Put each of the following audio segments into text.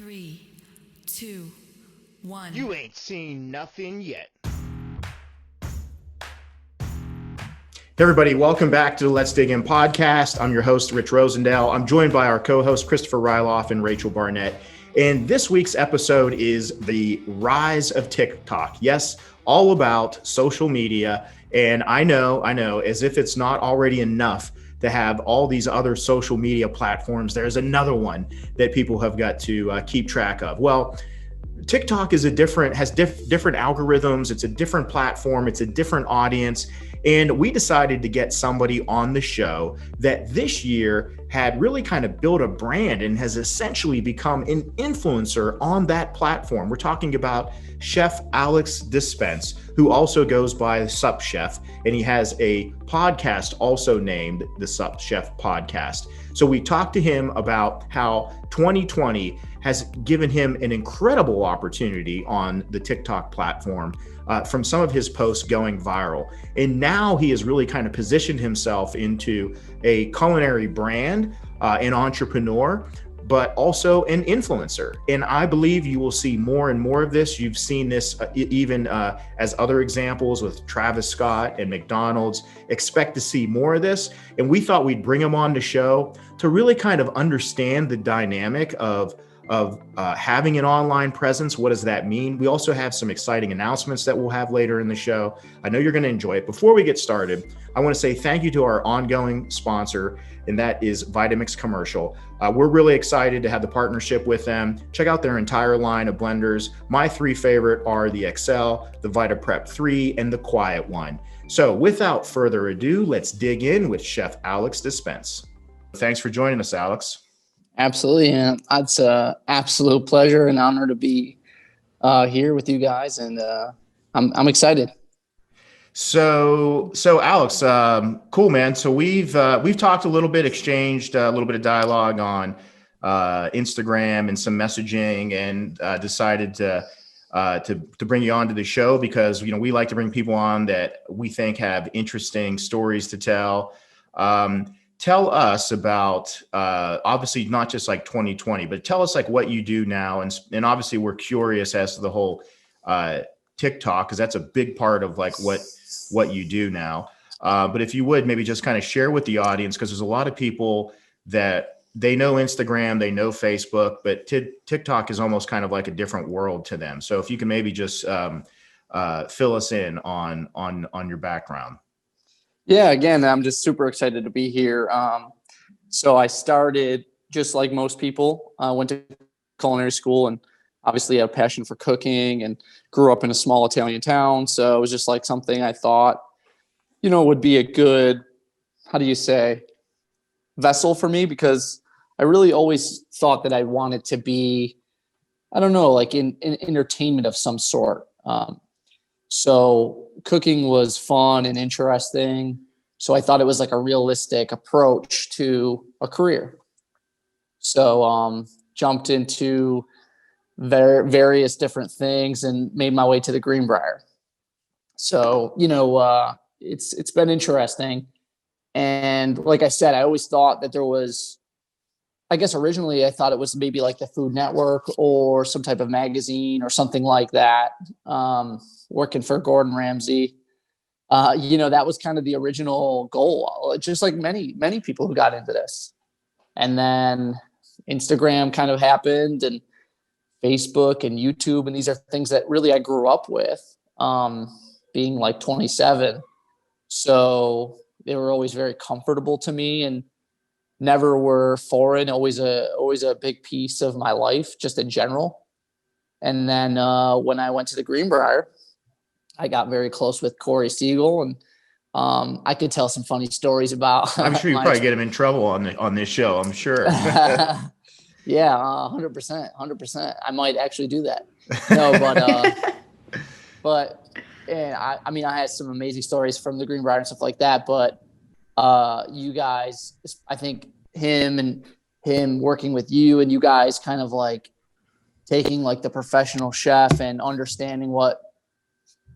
3, 2, 1. You ain't seen nothing yet. Hey everybody, welcome back to the Let's Dig In podcast. I'm your host, Rich Rosendale. I'm joined by our co-hosts, Christopher Ryloff and Rachel Barnett. And this week's episode is the rise of TikTok. Yes, all about social media. And I know, as if it's not already enough to have all these other social media platforms, there's another one that people have got to keep track of. Well, TikTok is different algorithms. It's a different platform. It's a different audience. And we decided to get somebody on the show that this year had really kind of built a brand and has essentially become an influencer on that platform. We're talking about Chef Alex Dispence, who also goes by Sup Chef, and he has a podcast also named the Sup Chef Podcast. So we talked to him about how 2020 has given him an incredible opportunity on the TikTok platform from some of his posts going viral. And now he has really kind of positioned himself into a culinary brand, an entrepreneur, but also an influencer. And I believe you will see more and more of this. You've seen this even as other examples with Travis Scott and McDonald's. Expect to see more of this. And we thought we'd bring him on the show to really kind of understand the dynamic of having an online presence. What does that mean? We also have some exciting announcements that we'll have later in the show. I know you're going to enjoy it. Before we get started, I want to say thank you to our ongoing sponsor, and that is Vitamix Commercial. We're really excited to have the partnership with them. Check out their entire line of blenders. My three favorite are the XL, the VitaPrep 3, and the Quiet One. So without further ado, let's dig in with Chef Alex Dispence. Thanks for joining us, Alex. Absolutely. And it's an absolute pleasure and honor to be here with you guys. And I'm excited. So Alex, cool, man. So we've talked a little bit, exchanged a little bit of dialogue on Instagram and some messaging, and decided to bring you on to the show because, we like to bring people on that we think have interesting stories to tell. Tell us about, obviously not just like 2020, but tell us like what you do now. And obviously we're curious as to the whole TikTok, because that's a big part of like what you do now. But if you would maybe just kind of share with the audience, because there's a lot of people that they know Instagram, they know Facebook, but TikTok is almost kind of like a different world to them. So if you can maybe just fill us in on your background. Yeah, again, I'm just super excited to be here. So I started just like most people, went to culinary school and obviously had a passion for cooking and grew up in a small Italian town. So it was just like something I thought, would be a good, vessel for me, because I really always thought that I wanted to be, like in entertainment of some sort. So cooking was fun and interesting. So I thought it was like a realistic approach to a career. So jumped into various different things and made my way to the Greenbrier. So, it's been interesting. And like I said, I always thought that there was, originally I thought it was maybe like the Food Network or some type of magazine or something like that. Working for Gordon Ramsay. That was kind of the original goal, just like many people who got into this. And then Instagram kind of happened, and Facebook and YouTube. And these are things that really I grew up with, being like 27. So they were always very comfortable to me and never were foreign, always a big piece of my life, just in general. And then when I went to the Greenbrier, I got very close with Corey Siegel, and I could tell some funny stories about. I'm sure you probably get him in trouble on this show. I'm sure. Yeah, 100%. I might actually do that. No, but I had some amazing stories from the Greenbrier and stuff like that. But you guys, I think him working with you and you guys kind of like taking like the professional chef and understanding what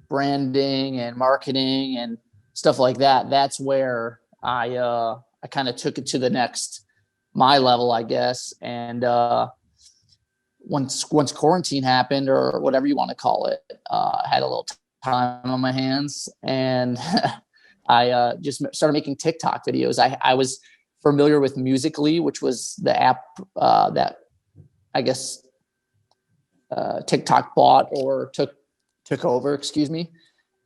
branding and marketing and stuff like that. That's where I kind of took it to the next, my level, I guess. And once quarantine happened, or whatever you want to call it, I had a little time on my hands, and I just started making TikTok videos. I was familiar with Musical.ly, which was the app that I guess TikTok bought or took over, excuse me.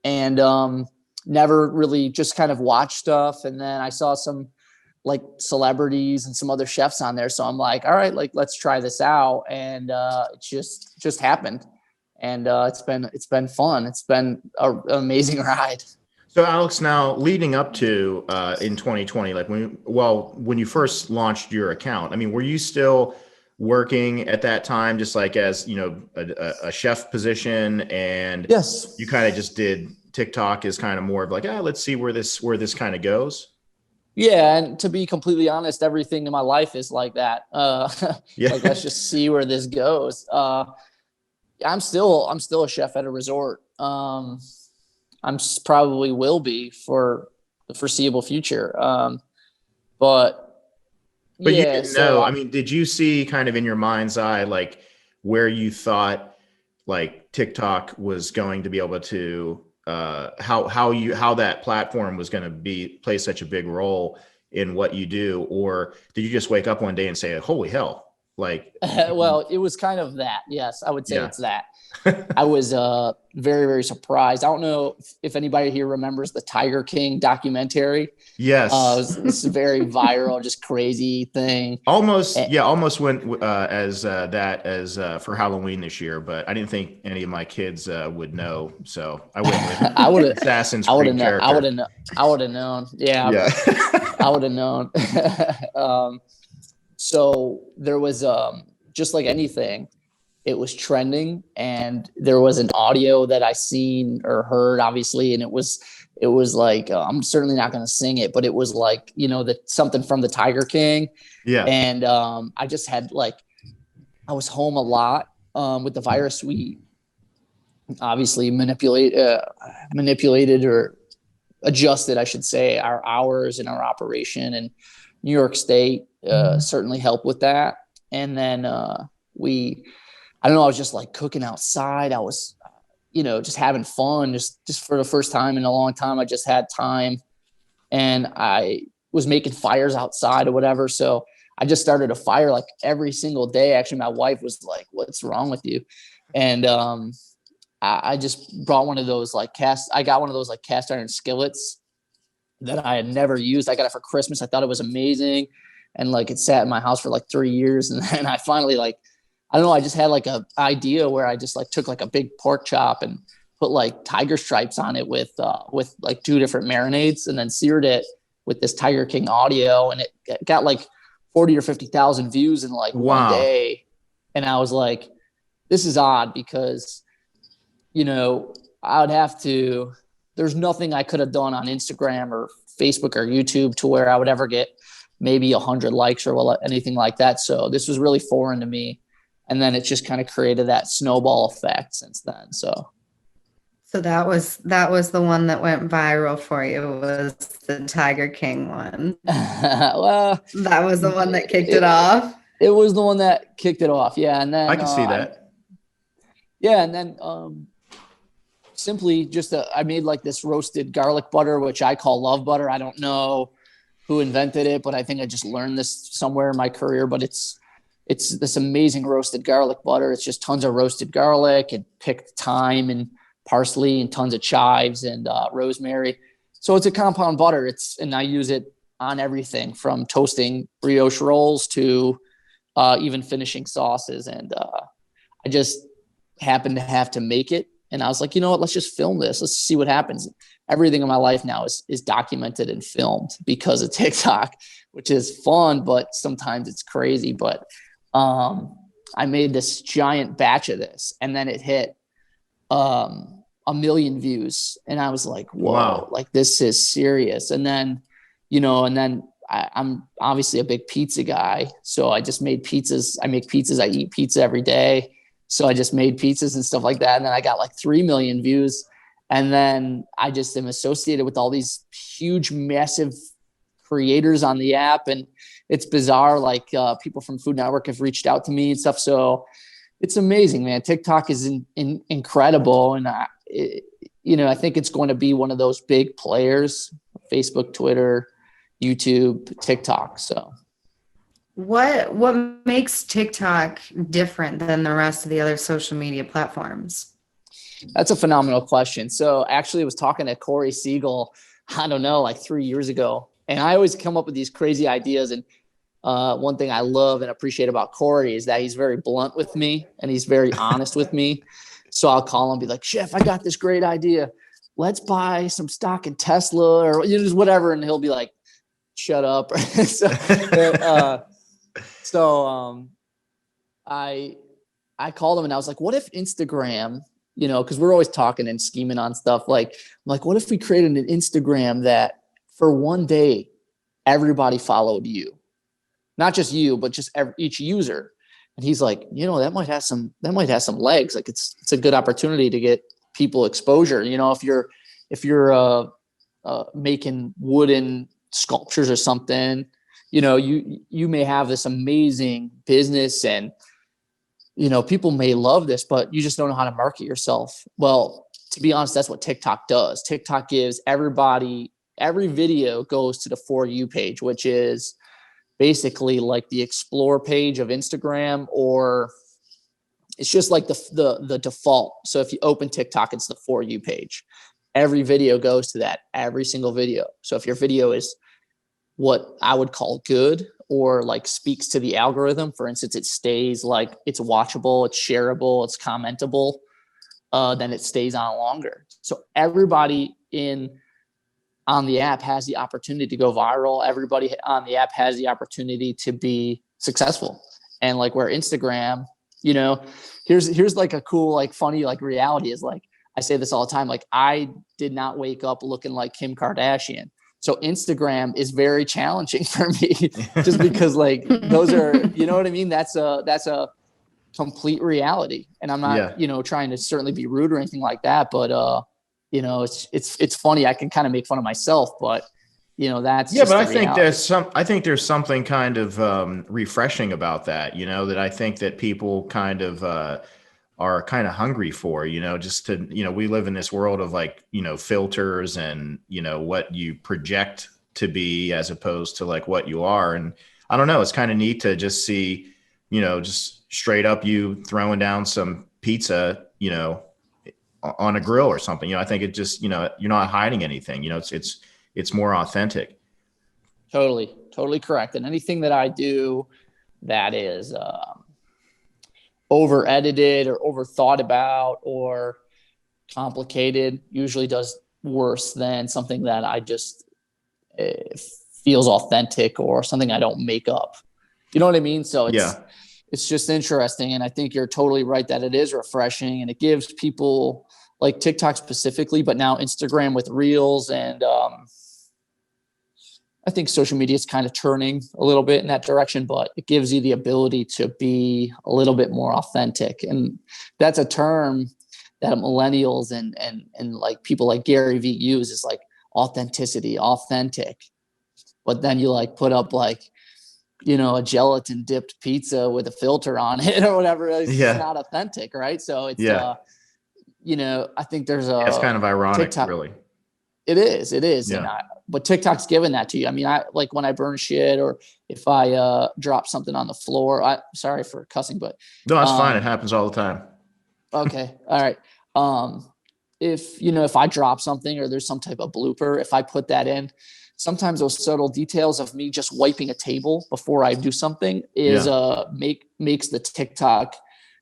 And never really, just kind of watched stuff. And then I saw some like celebrities and some other chefs on there. So I'm like, all right, like, let's try this out. And it just happened. And it's been fun. It's been an amazing ride. So Alex, now leading up to in 2020, like when you first launched your account, I mean, were you still working at that time, just like as, you know, a chef position, and Yes, you kind of just did TikTok as kind of more of like, let's see where this kind of goes? yeah, and to be completely honest, everything in my life is like that. Yeah. Like, let's just see where this goes. I'm still a chef at a resort. Probably will be for the foreseeable future. But you yeah, didn't know. I mean, did you see kind of in your mind's eye, like where you thought like TikTok was going to be able to, how that platform was going to play such a big role in what you do? Or did you just wake up one day and say, holy hell? Like, well, it was kind of that. Yes, I would say Yeah. it's that. I was very, very surprised. I don't know if anybody here remembers the Tiger King documentary. Yes. It's a very viral, just crazy thing. Almost went as for Halloween this year, but I didn't think any of my kids would know, so I went with I would Assassin's Creed character. I would have known. Yeah. I would have known. So there was just like anything, it was trending, and there was an audio that I seen or heard, obviously, and it was like, I'm certainly not going to sing it, but it was like, you know, something from the Tiger King. Yeah. And I just had I was home a lot with the virus. We obviously manipulated or adjusted, I should say, our hours and our operation, and New York State certainly helped with that. And then I don't know, I was just like cooking outside. I was, you know, just having fun, just for the first time in a long time. I just had time, and I was making fires outside or whatever. So I just started a fire like every single day. Actually, my wife was like, "What's wrong with you?" And I just brought one of those I got one of those cast iron skillets that I had never used. I got it for Christmas. I thought it was amazing. And it sat in my house for 3 years. And then I finally I don't know, I just had a idea where I just took a big pork chop and put tiger stripes on it with 2 different marinades, and then seared it with this Tiger King audio. And it got 40 or 50,000 views in Wow. one day. And I was like, this is odd, because, you know, I would have to, there's nothing I could have done on Instagram or Facebook or YouTube to where I would ever get maybe 100 likes or anything like that. So this was really foreign to me. And then it just kind of created that snowball effect since then. So that was the one that went viral for you, was the Tiger King one. Well, that was the one that kicked it off. It was the one that kicked it off. Yeah. And then I can see that. And then simply just I made this roasted garlic butter, which I call love butter. I don't know who invented it, but I think I just learned this somewhere in my career. But it's this amazing roasted garlic butter. It's just tons of roasted garlic and picked thyme and parsley and tons of chives and rosemary. So it's a compound butter. And I use it on everything from toasting brioche rolls to even finishing sauces. And I just happened to have to make it. And I was like, you know what, let's just film this. Let's see what happens. Everything in my life now is documented and filmed because of TikTok, which is fun, but sometimes it's crazy. But I made this giant batch of this, and then it hit 1 million views. And I was like, whoa, wow. This is serious. And then, I'm obviously a big pizza guy. So I just made pizzas. I make pizzas. I eat pizza every day. So I just made pizzas and stuff like that. And then I got 3 million views. And then I just am associated with all these huge, massive creators on the app. And it's bizarre. People from Food Network have reached out to me and stuff. So It's amazing, man. TikTok is incredible. And I think it's going to be one of those big players: Facebook, Twitter, YouTube, TikTok. So What makes TikTok different than the rest of the other social media platforms? that's a phenomenal question. So actually I was talking to Corey Siegel, I don't know, like 3 years ago. And I always come up with these crazy ideas. And one thing I love and appreciate about Corey is that he's very blunt with me and he's very honest with me. So I'll call him and be like, Chef, I got this great idea. Let's buy some stock in Tesla or just whatever. And he'll be like, shut up. I called him and I was like, what if Instagram, because we're always talking and scheming on stuff. I'm like, what if we created an Instagram that for one day, everybody followed you? Not just you, but just each user. And he's like, that might have some legs. Like it's a good opportunity to get people exposure. If you're making wooden sculptures or something, you may have this amazing business and, people may love this, but you just don't know how to market yourself. Well, to be honest, that's what TikTok does. TikTok gives every video goes to the For You page, which is basically like the explore page of Instagram, or it's just like the default. So if you open TikTok, it's the For You page. Every video goes to that, every single video. So if your video is what I would call good or like speaks to the algorithm, for instance, it stays like it's watchable, it's shareable, it's commentable, then it stays on longer. So everybody on the app has the opportunity to go viral. Everybody on the app has the opportunity to be successful. And like where Instagram, here's like a cool, like funny, like reality is like, I say this all the time. Like I did not wake up looking like Kim Kardashian. So Instagram is very challenging for me just because like those are, you know what I mean? That's a complete reality. And I'm not, trying to certainly be rude or anything like that, but it's funny. I can kind of make fun of myself, but that's but I think there's something kind of refreshing about that, that I think that people kind of are kind of hungry for, just to, we live in this world of like, filters and, what you project to be as opposed to like what you are. And I don't know, it's kind of neat to just see, just straight up you throwing down some pizza, on a grill or something. I think it just, you're not hiding anything, it's more authentic. Totally correct. And anything that I do that is over edited or over thought about or complicated usually does worse than something that I just feels authentic or something I don't make up. You know what I mean? So it's just interesting. And I think you're totally right that it is refreshing and it gives people like TikTok specifically, but now Instagram with Reels and I think social media is kind of turning a little bit in that direction, but it gives you the ability to be a little bit more authentic. And that's a term that millennials and like people like Gary Vee use is like authenticity, authentic. But then you like put up like, a gelatin dipped pizza with a filter on it or whatever. It's not authentic. Right. So it's, I think there's it's kind of ironic, TikTok, really. It is. Yeah. But TikTok's given that to you. I mean, I like when I burn shit or if I drop something on the floor, sorry for cussing, but no, that's fine. It happens all the time. Okay. All right. If I drop something or there's some type of blooper, if I put that in, sometimes those subtle details of me just wiping a table before I do something is makes the TikTok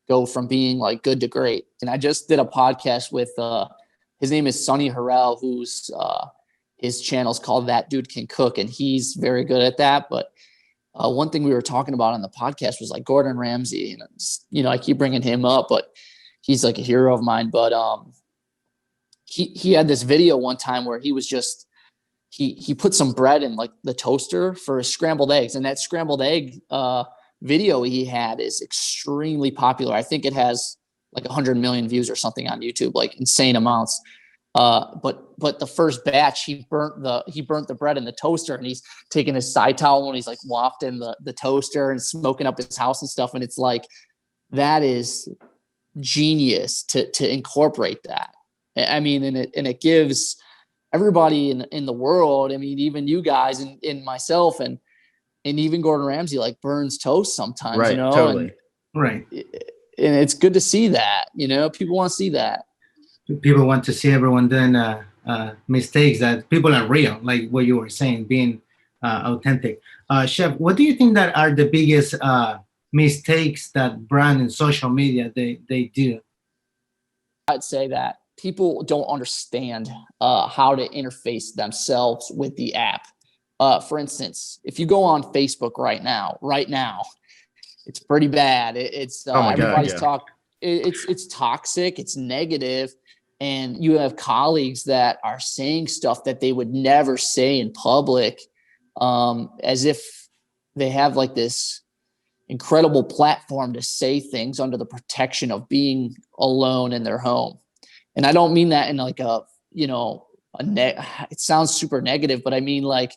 go from being like good to great. And I just did a podcast with his name is Sonny Harrell, who's his channel's called That Dude Can Cook, and he's very good at that. But one thing we were talking about on the podcast was like Gordon Ramsay, and I keep bringing him up, but he's like a hero of mine. But he had this video one time where he was just he put some bread in like the toaster for his scrambled eggs, and that scrambled egg video he had is extremely popular. I think it has like 100 million views or something on YouTube, like insane amounts. But the first batch, he burnt the bread in the toaster, and he's taking his side towel and he's like wafting the toaster and smoking up his house and stuff. And it's like, that is genius to incorporate that. I mean, and it gives everybody in the world, I mean, even you guys and myself and even Gordon Ramsay, like, burns toast sometimes, Right, you know, totally. Right. and it's good to see that, you know, people want to see that. People want to see everyone doing mistakes, that people are real, like what you were saying, being authentic. Chef, what do you think that are the biggest mistakes that brand and social media they do? I'd say that people don't understand how to interface themselves with the app. For instance, if you go on Facebook right now, it's pretty bad. It's Oh my God, everybody's yeah. It's toxic. It's negative, and you have colleagues that are saying stuff that they would never say in public, as if they have like this incredible platform to say things under the protection of being alone in their home. And I don't mean that in like a, you know, it sounds super negative, but I mean, like,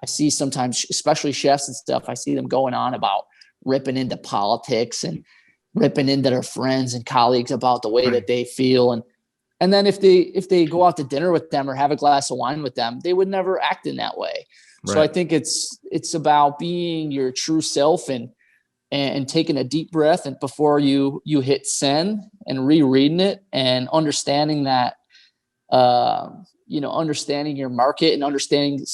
I see sometimes, especially chefs and stuff, I see them going on about ripping into politics and ripping into their friends and colleagues about the way that they feel. And then if they go out to dinner with them or have a glass of wine with them, they would never act in that way. So I think it's about being your true self and taking a deep breath and before you hit send and rereading it and understanding that, understanding your market and understanding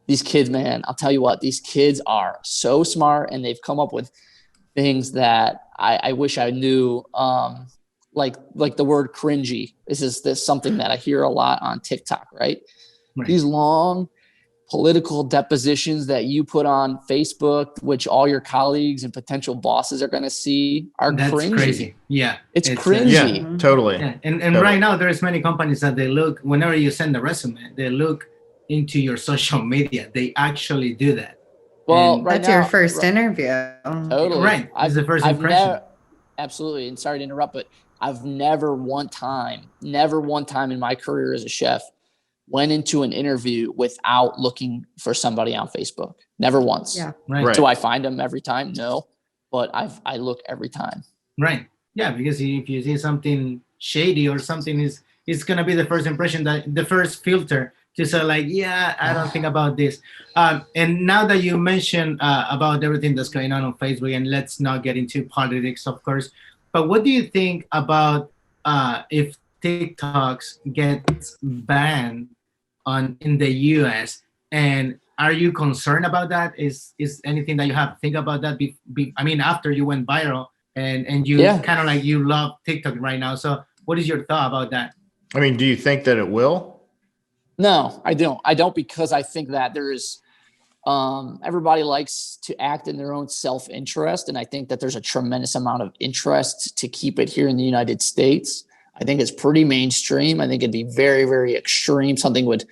these kids, man. I'll tell you what, these kids are so smart and they've come up with things that I wish I knew. Like the word cringy. This is something that I hear a lot on TikTok, right? These long political depositions that you put on Facebook, which all your colleagues and potential bosses are going to see, are That's cringy. crazy. Yeah. It's cringy. Yeah, totally. Yeah. And Totally. Right now there's many companies that they look, whenever you send a resume, they look into your social media. They actually do that. Well, And right That's now, your first interview. Totally. Right. It's the first impression. Absolutely. And sorry to interrupt, but I've never one time in my career as a chef went into an interview without looking for somebody on Facebook. Never once. Yeah. Right. Do I find them every time? No, but I look every time. Right. Yeah, because if you see something shady or something, it's gonna be the first impression, that the first filter to say like, yeah, I don't think about this. And now that you mentioned about everything that's going on Facebook, and let's not get into politics, of course, but what do you think about if TikToks gets banned in the US? And are you concerned about that? Is anything that you have to think about that? I mean, after you went viral and you kind of like, you love TikTok right now. So what is your thought about that? I mean, do you think that it will? No, I don't. I don't, because I think that there is everybody likes to act in their own self-interest. And I think that there's a tremendous amount of interest to keep it here in the United States. I think it's pretty mainstream. I think it'd be very, very extreme. Something would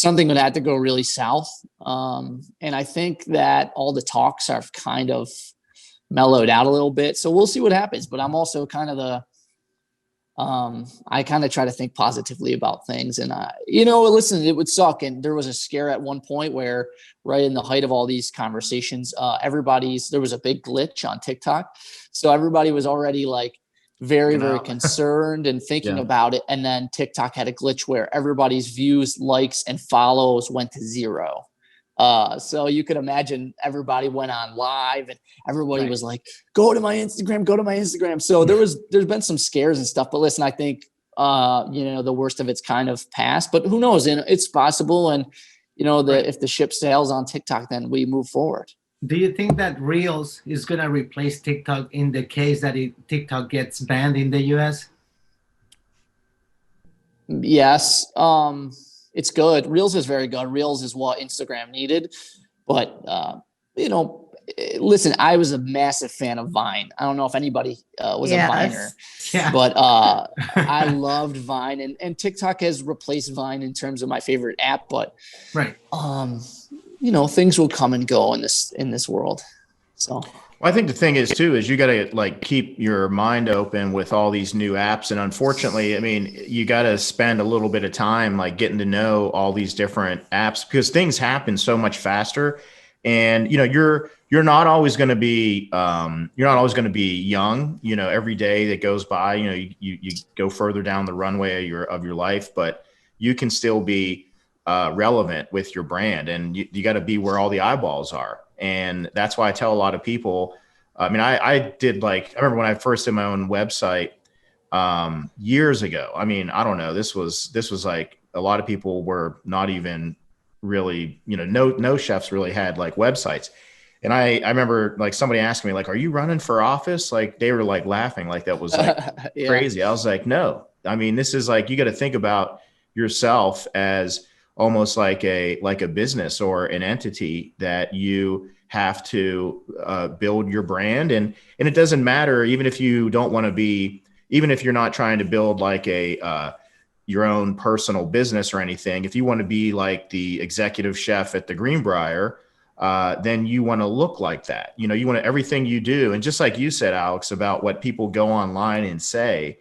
have to go really south. And I think that all the talks are kind of mellowed out a little bit. So we'll see what happens. But I'm also kind of I kind of try to think positively about things. And, listen, it would suck. And there was a scare at one point where, right in the height of all these conversations, there was a big glitch on TikTok. So everybody was already like very, very concerned and thinking about it. And then TikTok had a glitch where everybody's views, likes, and follows went to zero. So you could imagine everybody went on live and everybody was like, go to my Instagram. So there's been some scares and stuff, but listen, I think, the worst of it's kind of passed, but who knows? And it's possible. And, if the ship sails on TikTok, then we move forward. Do you think that Reels is going to replace TikTok in the case that TikTok gets banned in the US? Yes. It's good. Reels is very good. Reels is what Instagram needed. But, listen, I was a massive fan of Vine. I don't know if anybody was a Viner, but I loved Vine. And TikTok has replaced Vine in terms of my favorite app. But, things will come and go in this world. So. Well, I think the thing is too, is you got to like keep your mind open with all these new apps. And unfortunately, I mean, you got to spend a little bit of time like getting to know all these different apps, because things happen so much faster. And, your you're not always going to be young, you know, every day that goes by, you know, you go further down the runway of your life, but you can still be relevant with your brand, and you got to be where all the eyeballs are. And that's why I tell a lot of people, I mean, I remember when I first did my own website years ago. I mean, I don't know, this was like, a lot of people were not even really, you know, no chefs really had like websites. And I remember like somebody asking me like, are you running for office? Like they were like laughing, like that was like Yeah. crazy. I was like, no, I mean, this is like, you got to think about yourself as almost like a business or an entity that you have to build your brand. And it doesn't matter, even if you don't want to be, even if you're not trying to build like your own personal business or anything, if you want to be like the executive chef at the Greenbrier, then you want to look like that. You know, you want to, everything you do. And just like you said, Alex, about what people go online and say,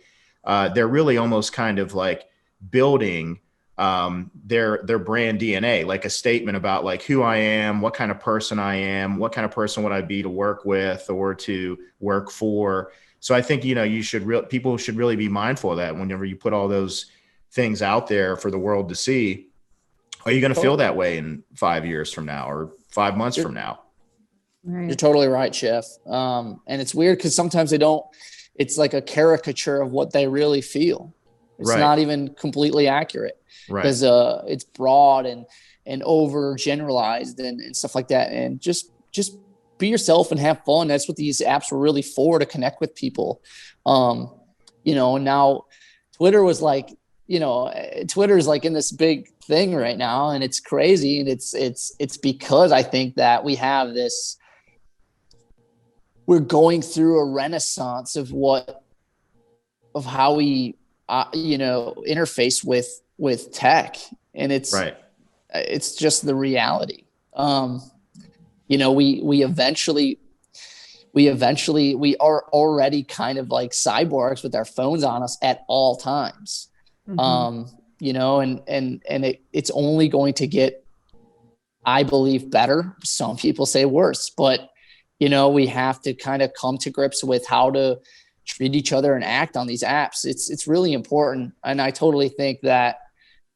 they're really almost kind of like building their brand DNA, like a statement about like who I am, what kind of person I am, what kind of person would I be to work with or to work for. So I think, you know, people should really be mindful of that whenever you put all those things out there for the world to see. Are you going to feel that way in 5 years from now or 5 months from now? Right. You're totally right, Chef. And it's weird because sometimes it's like a caricature of what they really feel. It's Right. not even completely accurate because it's broad and over generalized and stuff like that. And just be yourself and have fun. That's what these apps were really for, to connect with people. You know, and now Twitter was like, you know, Twitter is like in this big thing right now, and it's crazy. And it's because I think that we have this, we're going through a renaissance of how we, you know, interface with tech, and it's Right. It's just the reality. You know, we are already kind of like cyborgs with our phones on us at all times. Mm-hmm. You know, and it's only going to get, I believe, better. Some people say worse, but you know, we have to kind of come to grips with how to treat each other and act on these apps. It's really important. And I totally think that,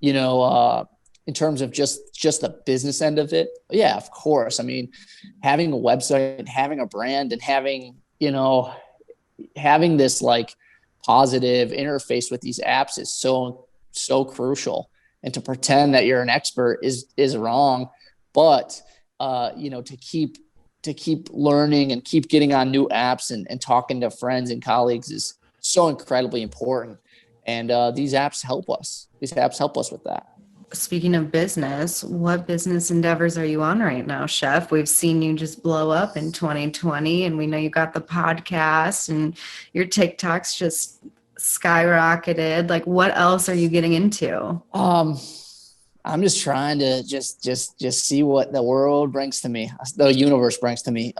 you know, in terms of just the business end of it, yeah, of course. I mean, having a website, having a brand, and having this like positive interface with these apps is so crucial. And to pretend that you're an expert is wrong. But you know, to keep learning and keep getting on new apps and talking to friends and colleagues is so incredibly important. And these apps help us. These apps help us with that. Speaking of business, what business endeavors are you on right now, Chef? We've seen you just blow up in 2020, and we know you got the podcast and your TikTok's just skyrocketed. Like, what else are you getting into? I'm just trying to just see what the world brings to me, the universe brings to me.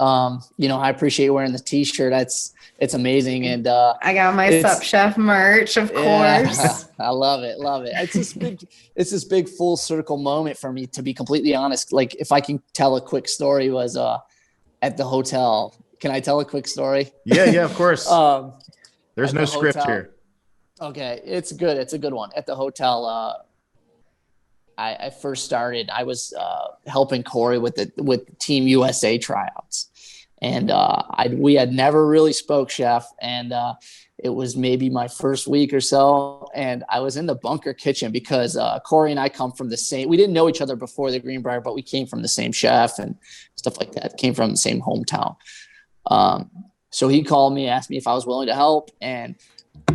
You know, I appreciate wearing the t-shirt. It's amazing. And I got my Sup Chef merch, of course. I love it. It's this big full circle moment for me, to be completely honest. Like, if I can tell a quick story, was at the hotel. Can I tell a quick story? Yeah, of course. There's no script hotel. here. Okay, it's good. It's a good one. At the hotel, I first started. I was helping Corey with Team USA tryouts, and we had never really spoke, Chef, and it was maybe my first week or so, and I was in the bunker kitchen because Corey and I come from the same. We didn't know each other before the Greenbrier, but we came from the same chef and stuff like that. Came from the same hometown. So he called me, asked me if I was willing to help, and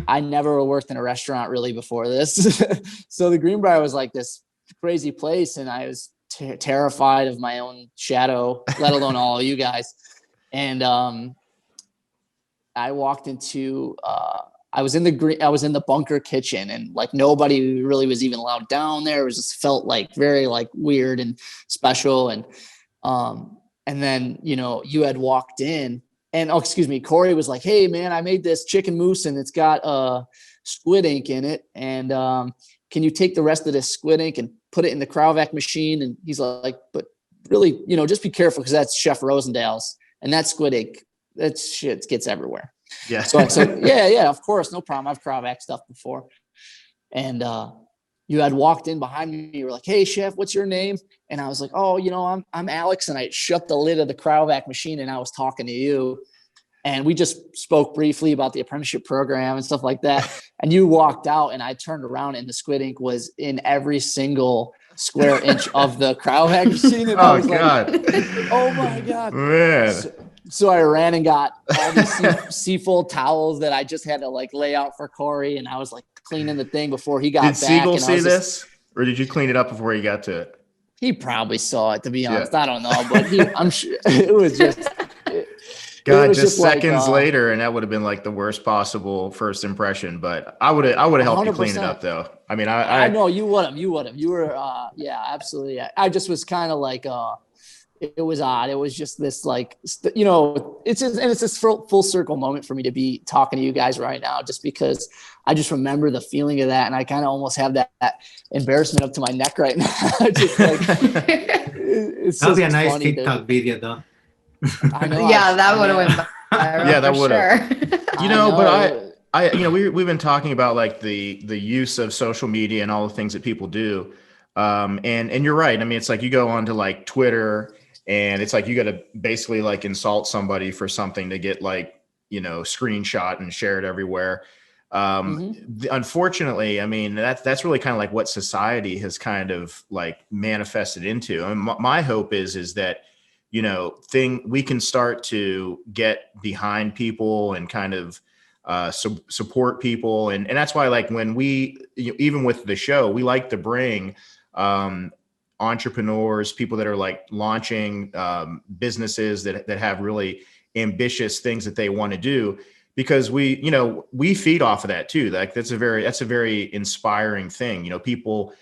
I never worked in a restaurant really before this. So the Greenbrier was like this crazy place, and I was terrified of my own shadow, let alone all of you guys. And I walked into I was in the bunker kitchen, and like nobody really was even allowed down there. It was just felt like very like weird and special. And then, you know, you had walked in, and Corey was like, "Hey man, I made this chicken mousse and it's got squid ink in it. And can you take the rest of this squid ink and put it in the Cryovac machine?" And he's like, "But really, just be careful because that's Chef Rosendale's, and that squid ink, that shit gets everywhere. Yeah. So I said, yeah, of course, no problem. I've cryovac stuff before. And you had walked in behind me. You were like, "Hey, chef, what's your name?" And I was like, "Oh, I'm Alex." And I shut the lid of the cryovac machine and I was talking to you. And we just spoke briefly about the apprenticeship program and stuff like that. And you walked out and I turned around and the squid ink was in every single square inch of the cryovac machine. And I was God. like, oh my God. Man. So I ran and got all these Seafold towels that I just had to like lay out for Corey. And I was like cleaning the thing before he got Did back. Siegel and see this? Or did you clean it up before you got to it? He probably saw it, to be honest. Yeah. I don't know, but I'm sure it was just. God, was just like, seconds later, and that would have been like the worst possible first impression. But I would have helped you clean it 100%. up, though. I mean, I know you would have. You were, yeah, absolutely. I just was kind of like, it was odd. It was just this like, it's this full circle moment for me to be talking to you guys right now, just because I just remember the feeling of that, and I kind of almost have that embarrassment up to my neck right now. Just like, that'll be a nice TikTok video, though. I know. Yeah, that would have went viral. Yeah, that for would have. sure. But I we've been talking about like the use of social media and all the things that people do. And you're right. I mean, it's like you go on to like Twitter and it's like you got to basically like insult somebody for something to get like, screenshot and share it everywhere. Unfortunately, I mean, that's really kind of like what society has kind of like manifested into. And my hope is that, we can start to get behind people and kind of support people. And that's why, like, when we, even with the show, we like to bring entrepreneurs, people that are like launching businesses that have really ambitious things that they want to do, because we feed off of that too. Like that's a very inspiring thing. People,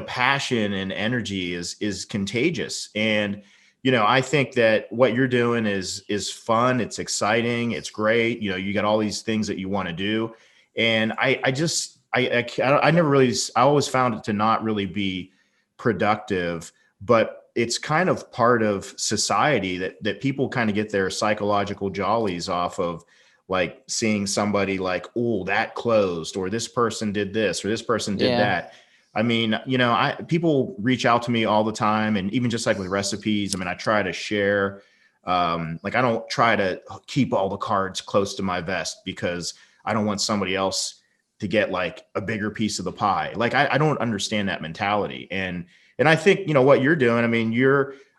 passion and energy is contagious. And I think that what you're doing is fun. It's exciting. It's great. You got all these things that you want to do. And I always found it to not really be productive, but it's kind of part of society that people kind of get their psychological jollies off of, like seeing somebody like, oh, that closed, or this person did this, or this person did that. I mean, people reach out to me all the time, and even just like with recipes, I mean, I try to share, like I don't try to keep all the cards close to my vest because I don't want somebody else to get like a bigger piece of the pie. Like I don't understand that mentality. And I think, what you're doing, I mean,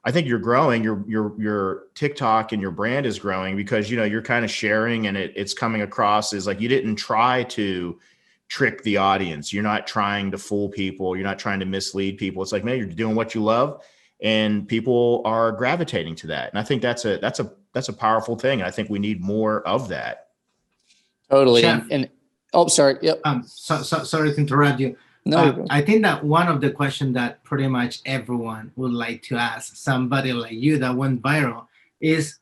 I think you're growing, your TikTok and your brand is growing because, you're kind of sharing, and it's coming across as like, you didn't try to trick the audience. You're not trying to fool people. You're not trying to mislead people. It's like, man, you're doing what you love, and people are gravitating to that. And I think that's a powerful thing. And I think we need more of that. Totally. Chef, and oh, sorry. Yep. Sorry to interrupt you. No. I think that one of the questions that pretty much everyone would like to ask somebody like you that went viral is,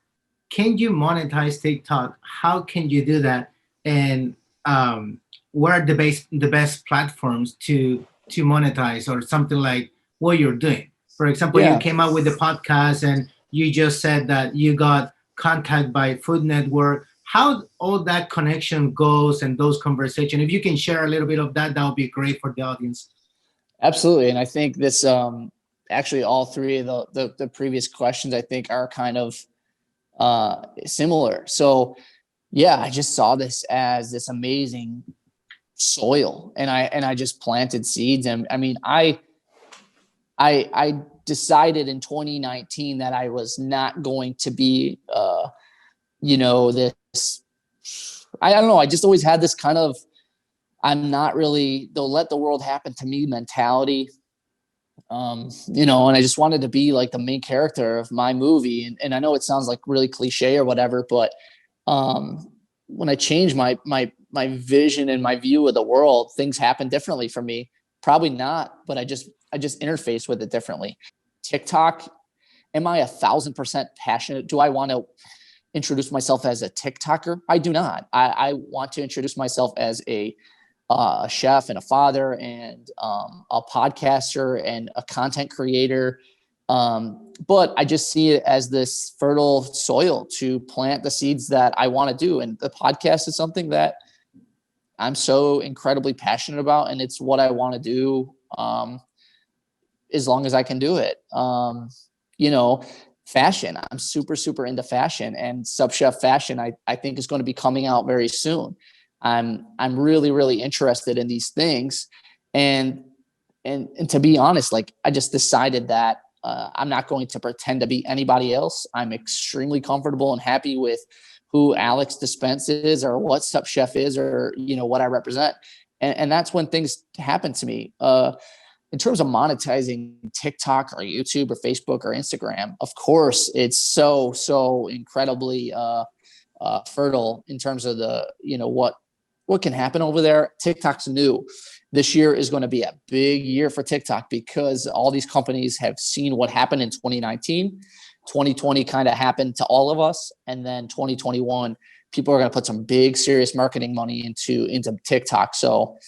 can you monetize TikTok? How can you do that? And what are the best platforms to monetize, or something like what you're doing? For example, you came out with the podcast and you just said that you got contact by Food Network. How all that connection goes and those conversations, if you can share a little bit of that, that would be great for the audience. Absolutely. And I think this, actually all three of the previous questions, I think are kind of similar. So yeah, I just saw this as this amazing soil, and I just planted seeds. And I mean, I decided in 2019 that I was not going to be, this, I don't know. I just always had this kind of, I'm not really, they'll let the world happen to me mentality. And I just wanted to be like the main character of my movie. And I know it sounds like really cliche or whatever, but when I changed my vision and my view of the world, things happen differently for me. Probably not, but I just interface with it differently. TikTok, am I 1,000% passionate? Do I want to introduce myself as a TikToker? I do not. I want to introduce myself as a chef and a father and a podcaster and a content creator But I just see it as this fertile soil to plant the seeds that I want to do. And the podcast is something that I'm so incredibly passionate about, and it's what I want to do as long as I can do it. Fashion, I'm super, super into fashion, and Sub Chef fashion, I think is going to be coming out very soon. I'm really, really interested in these things. And to be honest, like, I just decided that I'm not going to pretend to be anybody else. I'm extremely comfortable and happy with who Alex Dispence is, or what Sub Chef is, or, what I represent. And that's when things happen to me. In terms of monetizing TikTok or YouTube or Facebook or Instagram, of course, it's so incredibly fertile in terms of the, what can happen over there. TikTok's new. This year is going to be a big year for TikTok because all these companies have seen what happened in 2019. 2020 kind of happened to all of us. And then 2021, people are going to put some big, serious marketing money into TikTok. So,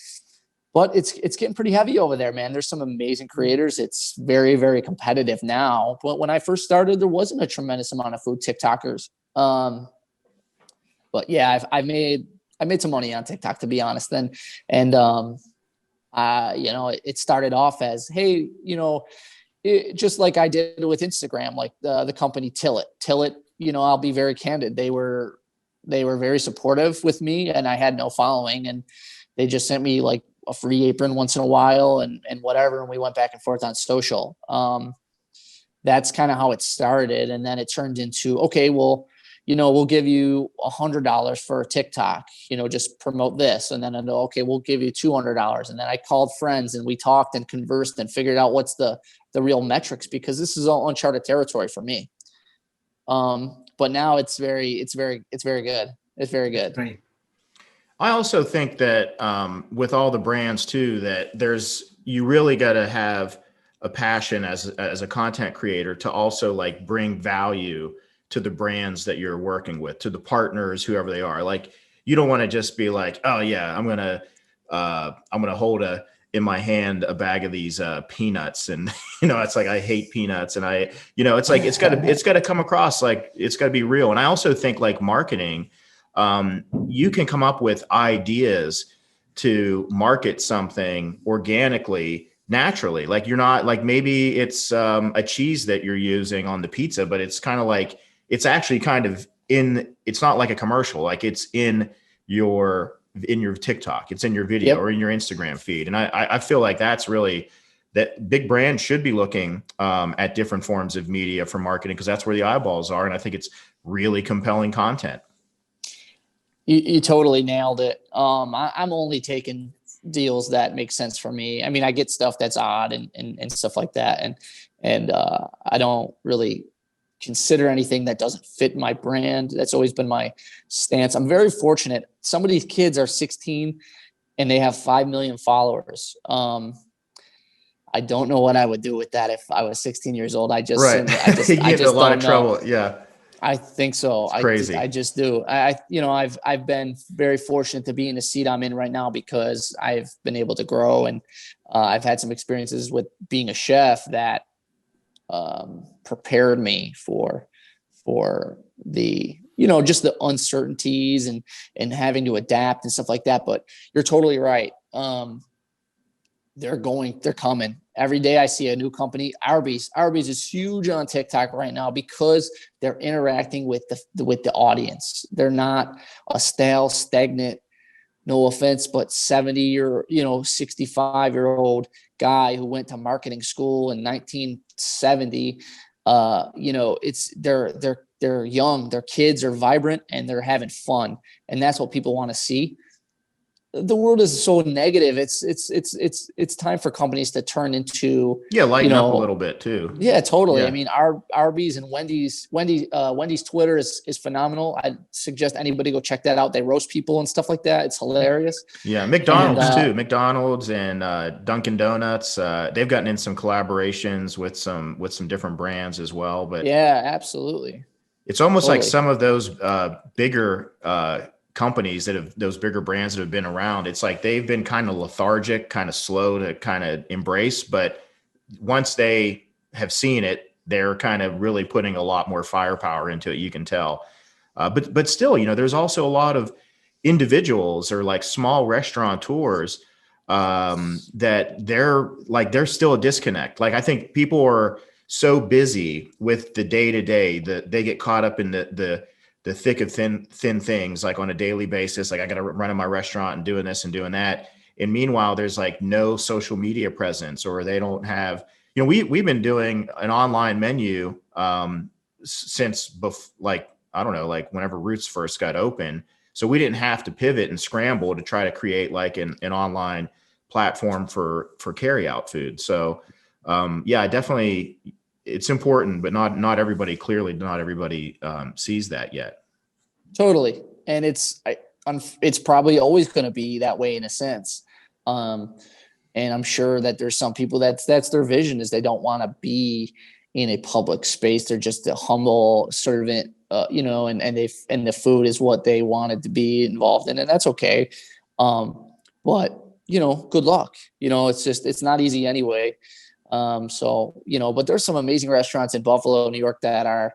but it's getting pretty heavy over there, man. There's some amazing creators. It's very, very competitive now. But when I first started, there wasn't a tremendous amount of food TikTokers. But yeah, I made some money on TikTok, to be honest. And it started off as, hey, just like I did with Instagram, like the company Till It, I'll be very candid. They were very supportive with me, and I had no following, and they just sent me like a free apron once in a while and whatever. And we went back and forth on social. That's kind of how it started. And then it turned into, okay, well, we'll give you $100 for a TikTok, just promote this. And then, okay, we'll give you $200. And then I called friends and we talked and conversed and figured out what's the real metrics, because this is all uncharted territory for me. But now it's very good. It's very good. Right. I also think that with all the brands too, that you really got to have a passion as a content creator to also like bring value to the brands that you're working with, to the partners, whoever they are. Like, you don't want to just be like, oh yeah, I'm gonna hold in my hand a bag of these peanuts, and it's like, I hate peanuts, and it's like it's got to come across like it's got to be real. And I also think like marketing. You can come up with ideas to market something organically, naturally. Like, you're not like, maybe it's a cheese that you're using on the pizza, but it's kind of like, it's actually kind of it's not like a commercial, like it's in your TikTok, it's in your video, or in your Instagram feed. And I feel like that's really, that big brands should be looking at different forms of media for marketing, because that's where the eyeballs are. And I think it's really compelling content. You totally nailed it. I'm only taking deals that make sense for me. I mean, I get stuff that's odd and stuff like that. And I don't really consider anything that doesn't fit my brand. That's always been my stance. I'm very fortunate. Some of these kids are 16 and they have 5 million followers. I don't know what I would do with that if I was 16 years old. I just you get in a lot of trouble. Yeah. I think so. It's crazy. I just do. I've been very fortunate to be in the seat I'm in right now, because I've been able to grow, and I've had some experiences with being a chef that prepared me for the, just the uncertainties and having to adapt and stuff like that. But you're totally right. They're coming. Every day I see a new company. Arby's is huge on TikTok right now because they're interacting with the audience. They're not a stale, stagnant, no offense, but 70 or 65-year-old guy who went to marketing school in 1970. They're young, their kids are vibrant, and they're having fun, and that's what people want to see. The world is so negative. It's time for companies to turn into lighten up a little bit too. Yeah, totally. Yeah. I mean, Arby's and Wendy's Twitter is phenomenal. I suggest anybody go check that out. They roast people and stuff like that. It's hilarious. Yeah, McDonald's too. McDonald's and Dunkin' Donuts. They've gotten in some collaborations with some different brands as well. But yeah, absolutely. It's almost like some of those bigger companies those bigger brands that have been around, it's like they've been kind of lethargic, kind of slow to kind of embrace. But once they have seen it, they're kind of really putting a lot more firepower into it. You can tell. But still, there's also a lot of individuals or like small restaurateurs that there's still a disconnect. Like I think people are so busy with the day to day that they get caught up in the thick of thin things, like on a daily basis. Like I got to run in my restaurant and doing this and doing that. And meanwhile, there's like no social media presence, or they don't have, we've been doing an online menu since I don't know, like whenever Roots first got open. So we didn't have to pivot and scramble to try to create like an online platform for carry-out food. So yeah, definitely it's important, but not everybody sees that yet. Totally. And it's probably always going to be that way in a sense. And I'm sure that there's some people that's their vision, is they don't want to be in a public space. They're just a humble servant, and the food is what they wanted to be involved in, and that's okay. But good luck. It's not easy anyway. But there's some amazing restaurants in Buffalo, New York that are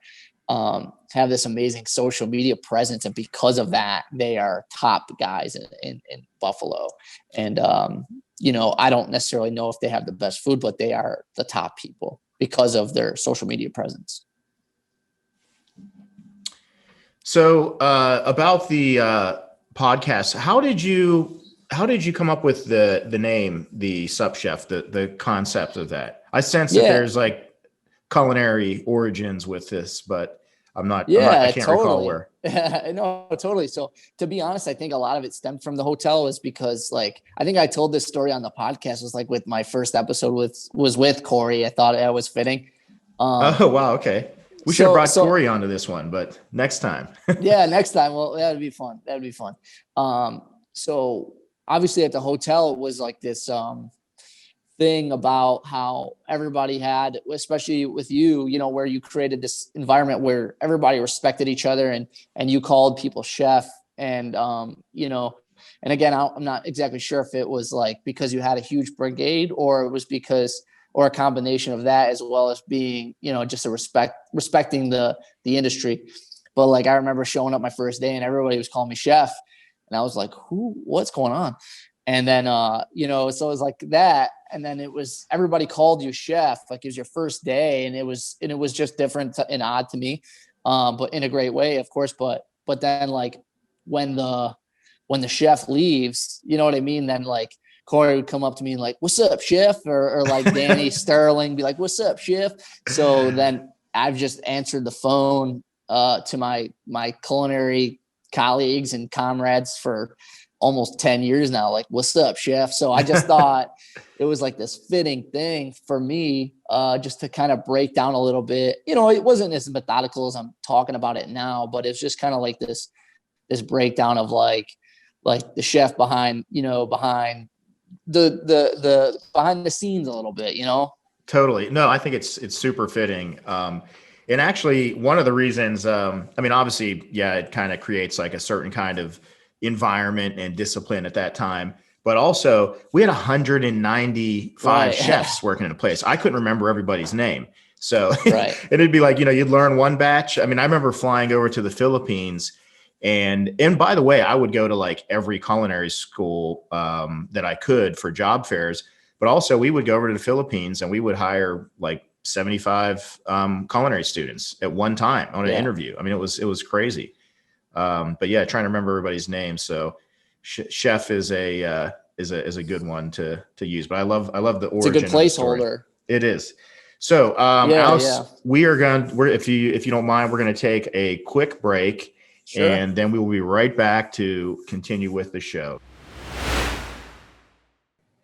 have this amazing social media presence, and because of that, they are top guys in Buffalo. And I don't necessarily know if they have the best food, but they are the top people because of their social media presence. So about the podcast, how did you come up with the name, the Sup Chef, the concept of that? I sense that there's like culinary origins with this, but I can't recall where. No, totally. So to be honest, I think a lot of it stemmed from the hotel, is because like, I think I told this story on the podcast, was like with my first episode was with Corey. I thought it was fitting. Oh, wow. Okay. We should have brought Corey onto this one, but next time. Yeah, next time. Well, that would be fun. So obviously at the hotel, it was like this thing about how everybody had, especially with you, where you created this environment where everybody respected each other, and you called people chef. And, and again, I'm not exactly sure if it was like because you had a huge brigade, or it was or a combination of that, as well as being, just respecting the industry. But like, I remember showing up my first day and everybody was calling me chef, and I was like, what's going on? And then, so it was like that. And then it was, everybody called you chef, like it was your first day. And it was just different and odd to me, but in a great way, of course. But then like when the chef leaves, you know what I mean? Then like Corey would come up to me and like, what's up, chef? Or like Danny Sterling be like, what's up, chef? So then I've just answered the phone to my culinary colleagues and comrades for almost 10 years now, like, what's up, chef? So I just thought it was like this fitting thing for me, just to kind of break down a little bit. It wasn't as methodical as I'm talking about it now, but it's just kind of like this breakdown of like the chef behind the behind the scenes a little bit, Totally. No, I think it's super fitting. And actually one of the reasons, obviously, yeah, it kind of creates like a certain kind of environment and discipline at that time, but also we had 195 chefs working in a place. I couldn't remember everybody's name. So right. And it'd be like, you'd learn one batch. I remember flying over to the Philippines, and by the way, I would go to like every culinary school that I could for job fairs, but also we would go over to the Philippines and we would hire like 75 culinary students at one time on an interview. It was crazy. But yeah, trying to remember everybody's name. So chef is a good one to use, but I love the origin. It's a good placeholder. It is. So, Alex, if you don't mind, we're going to take a quick break. Sure. And then we will be right back to continue with the show.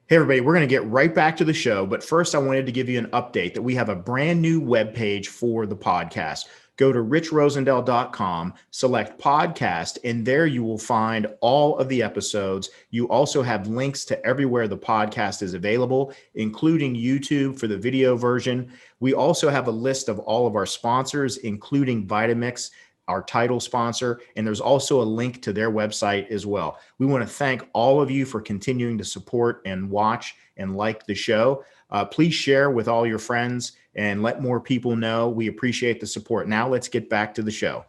Hey, everybody, we're going to get right back to the show. But first, I wanted to give you an update that we have a brand new webpage for the podcast. Go to richrosendale.com, select podcast, and there you will find all of the episodes. You also have links to everywhere the podcast is available, including YouTube for the video version. We also have a list of all of our sponsors, including Vitamix, our title sponsor, and there's also a link to their website as well. We want to thank all of you for continuing to support and watch and like the show. Please share with all your friends and let more people know. We appreciate the support. Now let's get back to the show.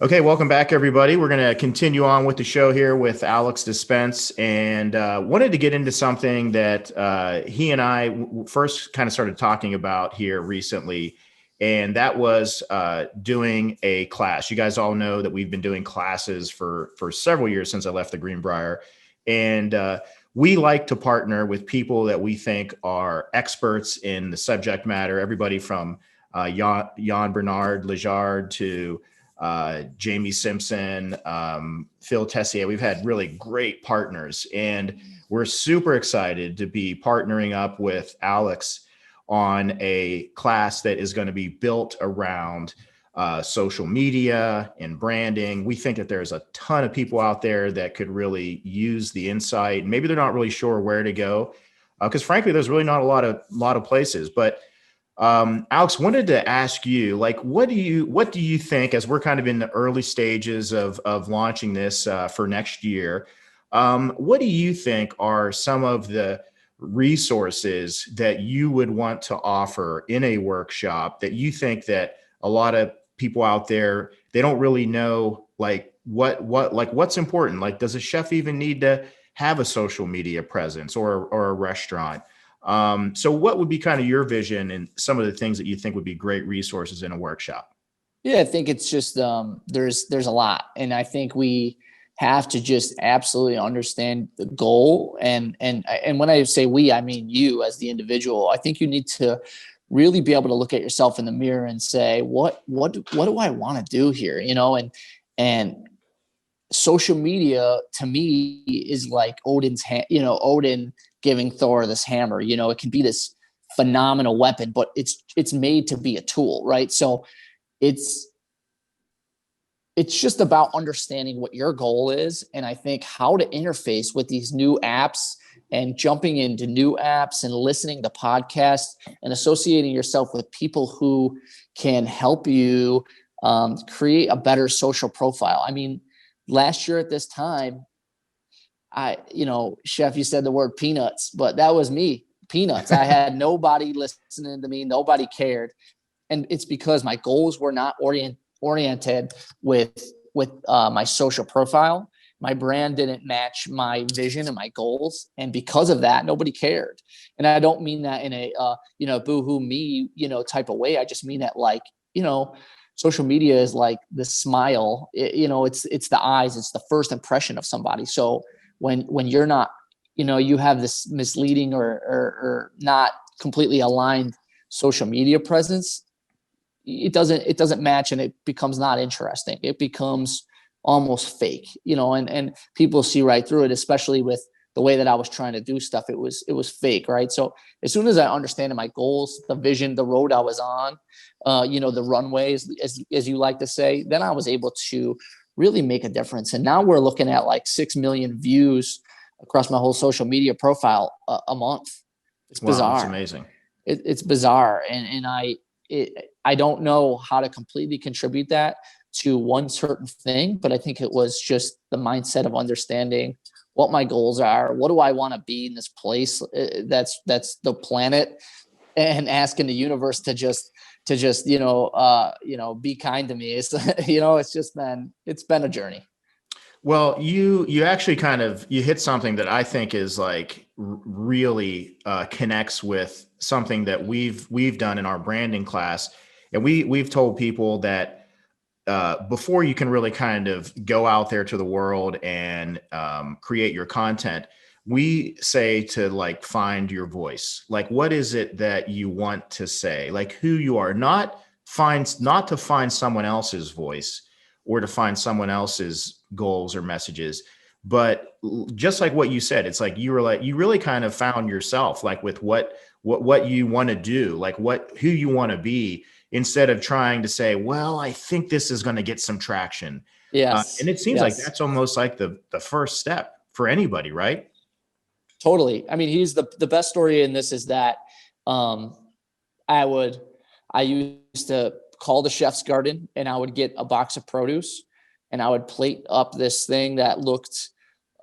Okay, welcome back, everybody. We're going to continue on with the show here with Alex Dispence, and wanted to get into something that he and I first kind of started talking about here recently, and that was doing a class. You guys all know that we've been doing classes for several years since I left the Greenbrier, and we like to partner with people that we think are experts in the subject matter, everybody from Jan Bernard Lejard to Jamie Simpson, Phil Tessier. We've had really great partners, and we're super excited to be partnering up with Alex on a class that is going to be built around social media and branding. We think that there's a ton of people out there that could really use the insight. Maybe they're not really sure where to go, because frankly, there's really not a lot of places. But Alex, wanted to ask you, like, what do you think, as we're kind of in the early stages of launching this for next year? What do you think are some of the resources that you would want to offer in a workshop that you think that a lot of people out there, they don't really know, like what's important? Like, does a chef even need to have a social media presence or a restaurant? So what would be kind of your vision and some of the things that you think would be great resources in a workshop? Yeah, I think it's just there's a lot, and I think we have to just absolutely understand the goal. And when I say we, I mean you as the individual. I think you need to really be able to look at yourself in the mirror and say, what do I want to do here? And social media to me is like Odin giving Thor this hammer. It can be this phenomenal weapon, but it's made to be a tool, right? So it's just about understanding what your goal is, and I think how to interface with these new apps and jumping into new apps and listening to podcasts and associating yourself with people who can help you create a better social profile. I mean, last year at this time, Chef, you said the word peanuts, but that was me, peanuts. I had nobody listening to me. Nobody cared. And it's because my goals were not oriented with my social profile. My brand didn't match my vision and my goals. And because of that, nobody cared. And I don't mean that in a, boo-hoo me, type of way. I just mean that social media is like the smile, it's the eyes, it's the first impression of somebody. So when you're not, you have this misleading or not completely aligned social media presence, it doesn't match, and it becomes not interesting. It becomes almost fake, and people see right through it, especially with the way that I was trying to do stuff. It was fake, right? So as soon as I understand my goals, the vision, the road I was on, the runways, as you like to say, then I was able to really make a difference. And now we're looking at like 6 million views across my whole social media profile a month. It's bizarre. Wow, that's amazing. It's bizarre. And I don't know how to completely contribute that to one certain thing, but I think it was just the mindset of understanding what my goals are. What do I want to be in this place? That's the planet, and asking the universe to just be kind to me. It's been a journey. Well, you actually you hit something that I think is like really connects with something that we've done in our branding class. And we've told people that before you can really kind of go out there to the world and create your content, we say to like find your voice. Like, what is it that you want to say? Like who you are, not to find someone else's voice or to find someone else's goals or messages, but just like what you said, it's like you really kind of found yourself, like with what you want to do, like who you want to be, instead of trying to say, well, I think this is going to get some traction. Yes. And it seems like that's almost like the first step for anybody, right? Totally. I mean, the best story in this is that I used to call the chef's garden, and I would get a box of produce, and I would plate up this thing that looked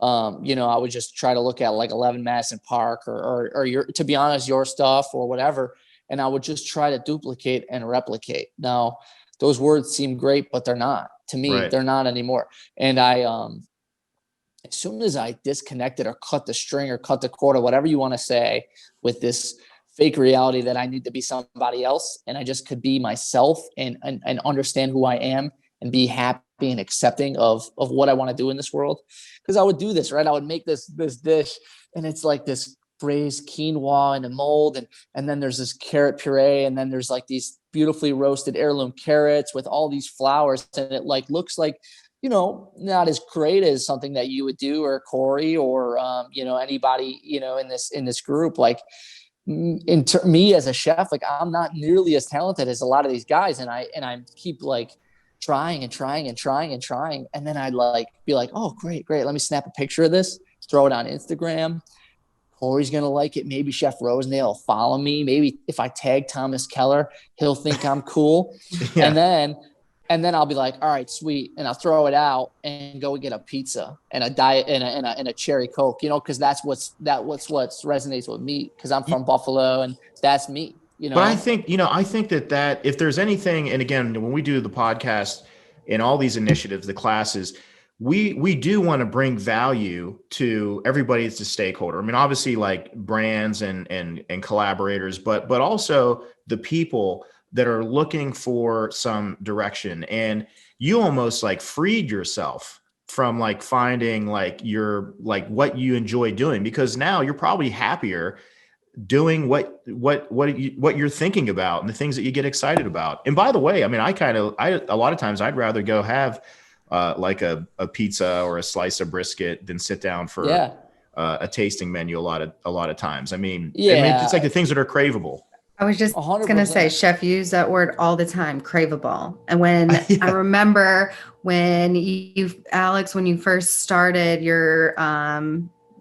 I would just try to look at like 11 Madison Park or your, to be honest, your stuff or whatever. And I would just try to duplicate and replicate. Now, those words seem great, but they're not. To me, Right. they're not anymore. And as soon as I disconnected or cut the string or cut the cord or whatever you want to say with this fake reality that I need to be somebody else, and I just could be myself and understand who I am and be happy and accepting of what I want to do in this world. Because I would do this, right? I would make this dish, and it's like this braised quinoa in a mold, and then there's this carrot puree, and then there's like these beautifully roasted heirloom carrots with all these flowers, and it like looks like, not as great as something that you would do, or Corey, or anybody in this group. Like me as a chef, like I'm not nearly as talented as a lot of these guys, and I keep like trying and trying and trying and trying, and then I'd like be like, oh great, let me snap a picture of this, throw it on Instagram. Corey's gonna like it. Maybe Chef Rosendale will follow me. Maybe if I tag Thomas Keller, he'll think I'm cool. Yeah. And then I'll be like, all right, sweet. And I'll throw it out and go get a pizza and a diet and a cherry Coke, because that's what resonates with me, because I'm from Buffalo and that's me, But I think that if there's anything, and again, when we do the podcast and all these initiatives, the classes, we do want to bring value to everybody that's a stakeholder. I mean, obviously like brands and collaborators, but also the people that are looking for some direction. And you almost like freed yourself from like finding like your, like what you enjoy doing, because now you're probably happier doing what you're thinking about and the things that you get excited about. And by the way, I mean, a lot of times I'd rather go have like a pizza or a slice of brisket than sit down for a tasting menu a lot of times. I mean, it's like the things that are craveable. I was just 100%. going to say, Chef, you use that word all the time, craveable. And when I remember when Alex, when you first started your,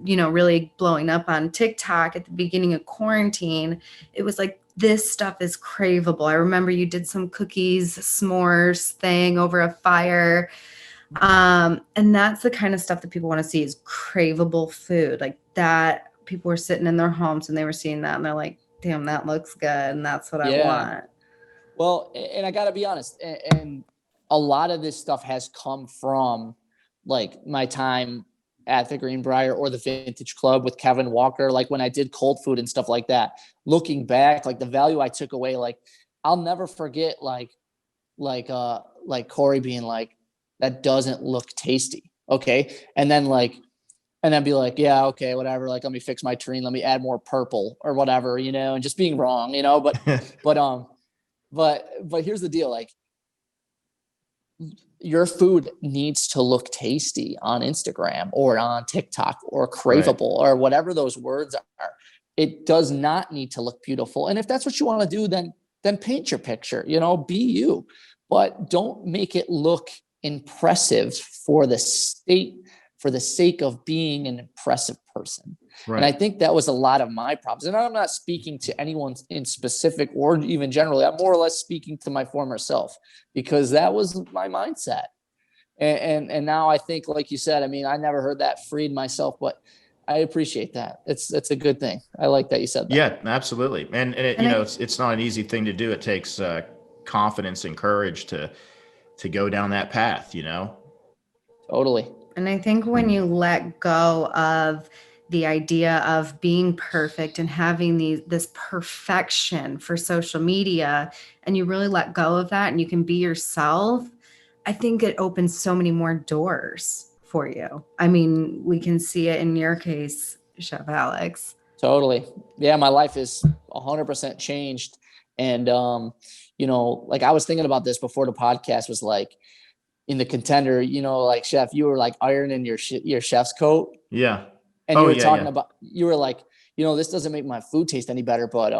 really blowing up on TikTok at the beginning of quarantine, it was like, this stuff is craveable. I remember you did some cookies, s'mores thing over a fire. And that's the kind of stuff that people want to see, is craveable food. Like that, people were sitting in their homes and they were seeing that and they're like, damn, that looks good. And that's what I want. Well, and I gotta be honest, and a lot of this stuff has come from like my time at the Greenbrier or the Vintage Club with Kevin Walker. Like when I did cold food and stuff like that, looking back, like the value I took away, like I'll never forget like Corey being like, that doesn't look tasty. Okay. And then be like, yeah, okay, whatever. Like, let me fix my tureen. Let me add more purple or whatever, and just being wrong, but here's the deal. Like your food needs to look tasty on Instagram or on TikTok or craveable or whatever those words are. It does not need to look beautiful. And if that's what you want to do, then paint your picture, be you, but don't make it look impressive for the sake of being an impressive person. Right. And I think that was a lot of my problems. And I'm not speaking to anyone in specific or even generally. I'm more or less speaking to my former self, because that was my mindset. And now I think, like you said, I mean, I never heard that freed myself, but I appreciate that. It's a good thing. I like that you said that. Yeah, absolutely. And it's not an easy thing to do. It takes confidence and courage to go down that path, Totally. And I think when you let go of the idea of being perfect and having this perfection for social media, and you really let go of that and you can be yourself, I think it opens so many more doors for you. I mean, we can see it in your case, Chef Alex. Totally. Yeah, my life is 100% changed. And, like I was thinking about this before the podcast, was like, in the contender, like Chef, you were like ironing your chef's coat. Yeah. And you were talking about, you were like, this doesn't make my food taste any better, but,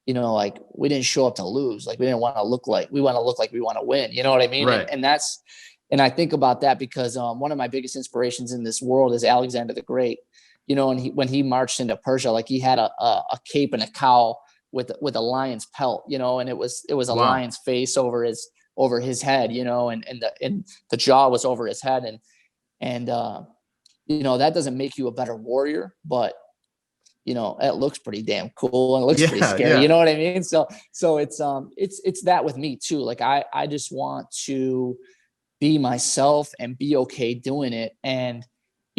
like we didn't show up to lose. Like we want to look like we want to win. You know what I mean? Right. And I think about that because one of my biggest inspirations in this world is Alexander the Great, and when he marched into Persia, like he had a cape and a cowl with a lion's pelt, and it was a lion's face over his head, and the jaw was over his head. And that doesn't make you a better warrior, but it looks pretty damn cool and it looks pretty scary. Yeah. You know what I mean? So it's that with me too. Like I just want to be myself and be okay doing it. And,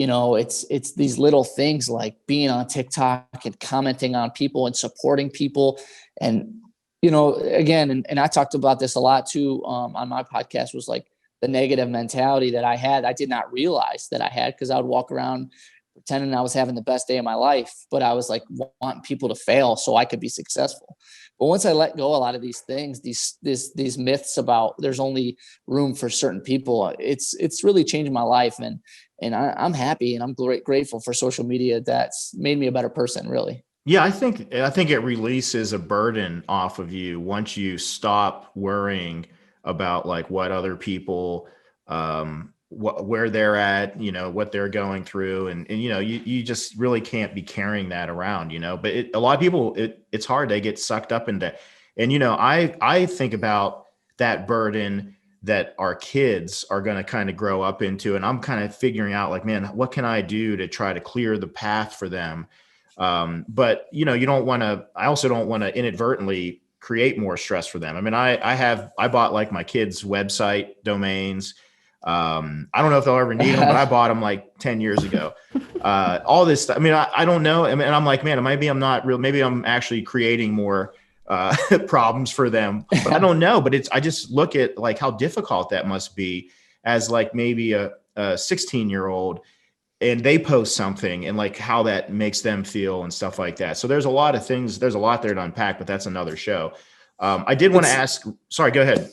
it's these little things like being on TikTok and commenting on people and supporting people. And, again, and I talked about this a lot too, on my podcast, was like the negative mentality that I had. I did not realize that I had, because I would walk around pretending I was having the best day of my life, but I was like wanting people to fail so I could be successful. But once I let go a lot of these things, these myths about there's only room for certain people, it's really changed my life. And I'm happy, and I'm grateful for social media. That's made me a better person, really. Yeah, I think it releases a burden off of you once you stop worrying about like what other people, where they're at, what they're going through. And you just really can't be carrying that around, but a lot of people, it's hard. They get sucked up into, and, I think about that burden that our kids are going to kind of grow up into. And I'm kind of figuring out like, man, what can I do to try to clear the path for them? But I also don't want to inadvertently create more stress for them. I mean, I bought like my kids' website domains. I don't know if they'll ever need them, but I bought them like 10 years ago. All this stuff. I mean, I don't know. I mean, I'm like, man, maybe I'm not real. Maybe I'm actually creating more problems for them. But I don't know. But I just look at like how difficult that must be as like maybe a 16-year-old, and they post something and like how that makes them feel and stuff like that. So there's a lot of things. There's a lot there to unpack, but that's another show. I did want to ask. Sorry, go ahead.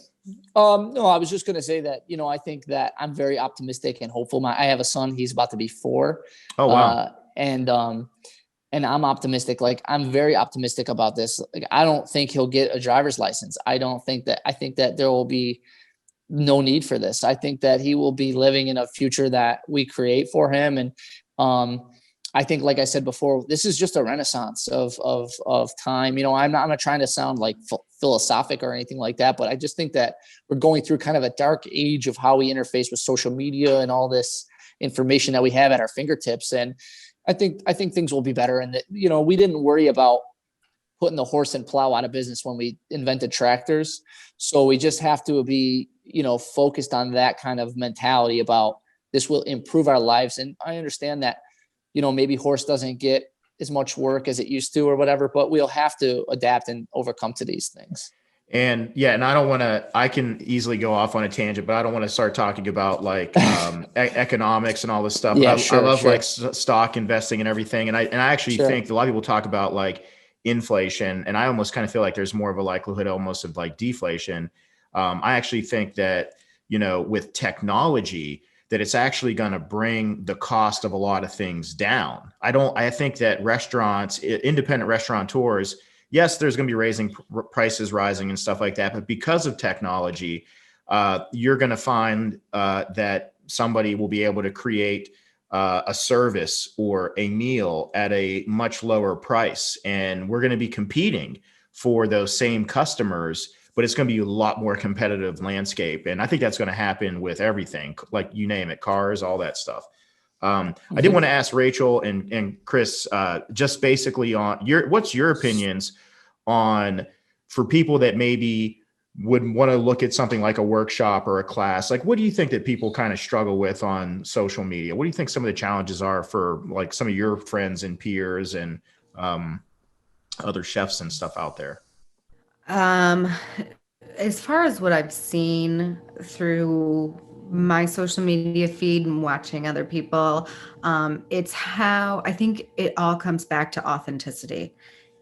No, I was just going to say that, I think that I'm very optimistic and hopeful. I have a son, he's about to be 4. Oh, wow. And I'm optimistic. Like, I'm very optimistic about this. Like, I don't think he'll get a driver's license. I think that there will be no need for this. I think that he will be living in a future that we create for him. And, I think, like I said before, this is just a renaissance of time. I'm not trying to sound like philosophic or anything like that, but I just think that we're going through kind of a dark age of how we interface with social media and all this information that we have at our fingertips. And I think things will be better. And that, we didn't worry about putting the horse and plow out of business when we invented tractors. So we just have to be, focused on that kind of mentality about this will improve our lives. And I understand that, maybe horse doesn't get as much work as it used to or whatever, but we'll have to adapt and overcome to these things. And yeah, and I can easily go off on a tangent, but I don't want to start talking about like economics and all this stuff. Yeah, I love like stock investing and everything. And I actually think a lot of people talk about like inflation, and I almost kind of feel like there's more of a likelihood almost of like deflation. I actually think that, with technology, that it's actually going to bring the cost of a lot of things down. I think that restaurants, independent restaurateurs, yes, there's going to be prices rising and stuff like that. But because of technology, you're going to find that somebody will be able to create a service or a meal at a much lower price. And we're going to be competing for those same customers, but it's going to be a lot more competitive landscape. And I think that's going to happen with everything, like you name it, cars, all that stuff. I did want to ask Rachel and Chris, just basically on what's your opinions on, for people that maybe would want to look at something like a workshop or a class, like what do you think that people kind of struggle with on social media? What do you think some of the challenges are for like some of your friends and peers and other chefs and stuff out there? As far as what I've seen through my social media feed and watching other people, it's how I think it all comes back to authenticity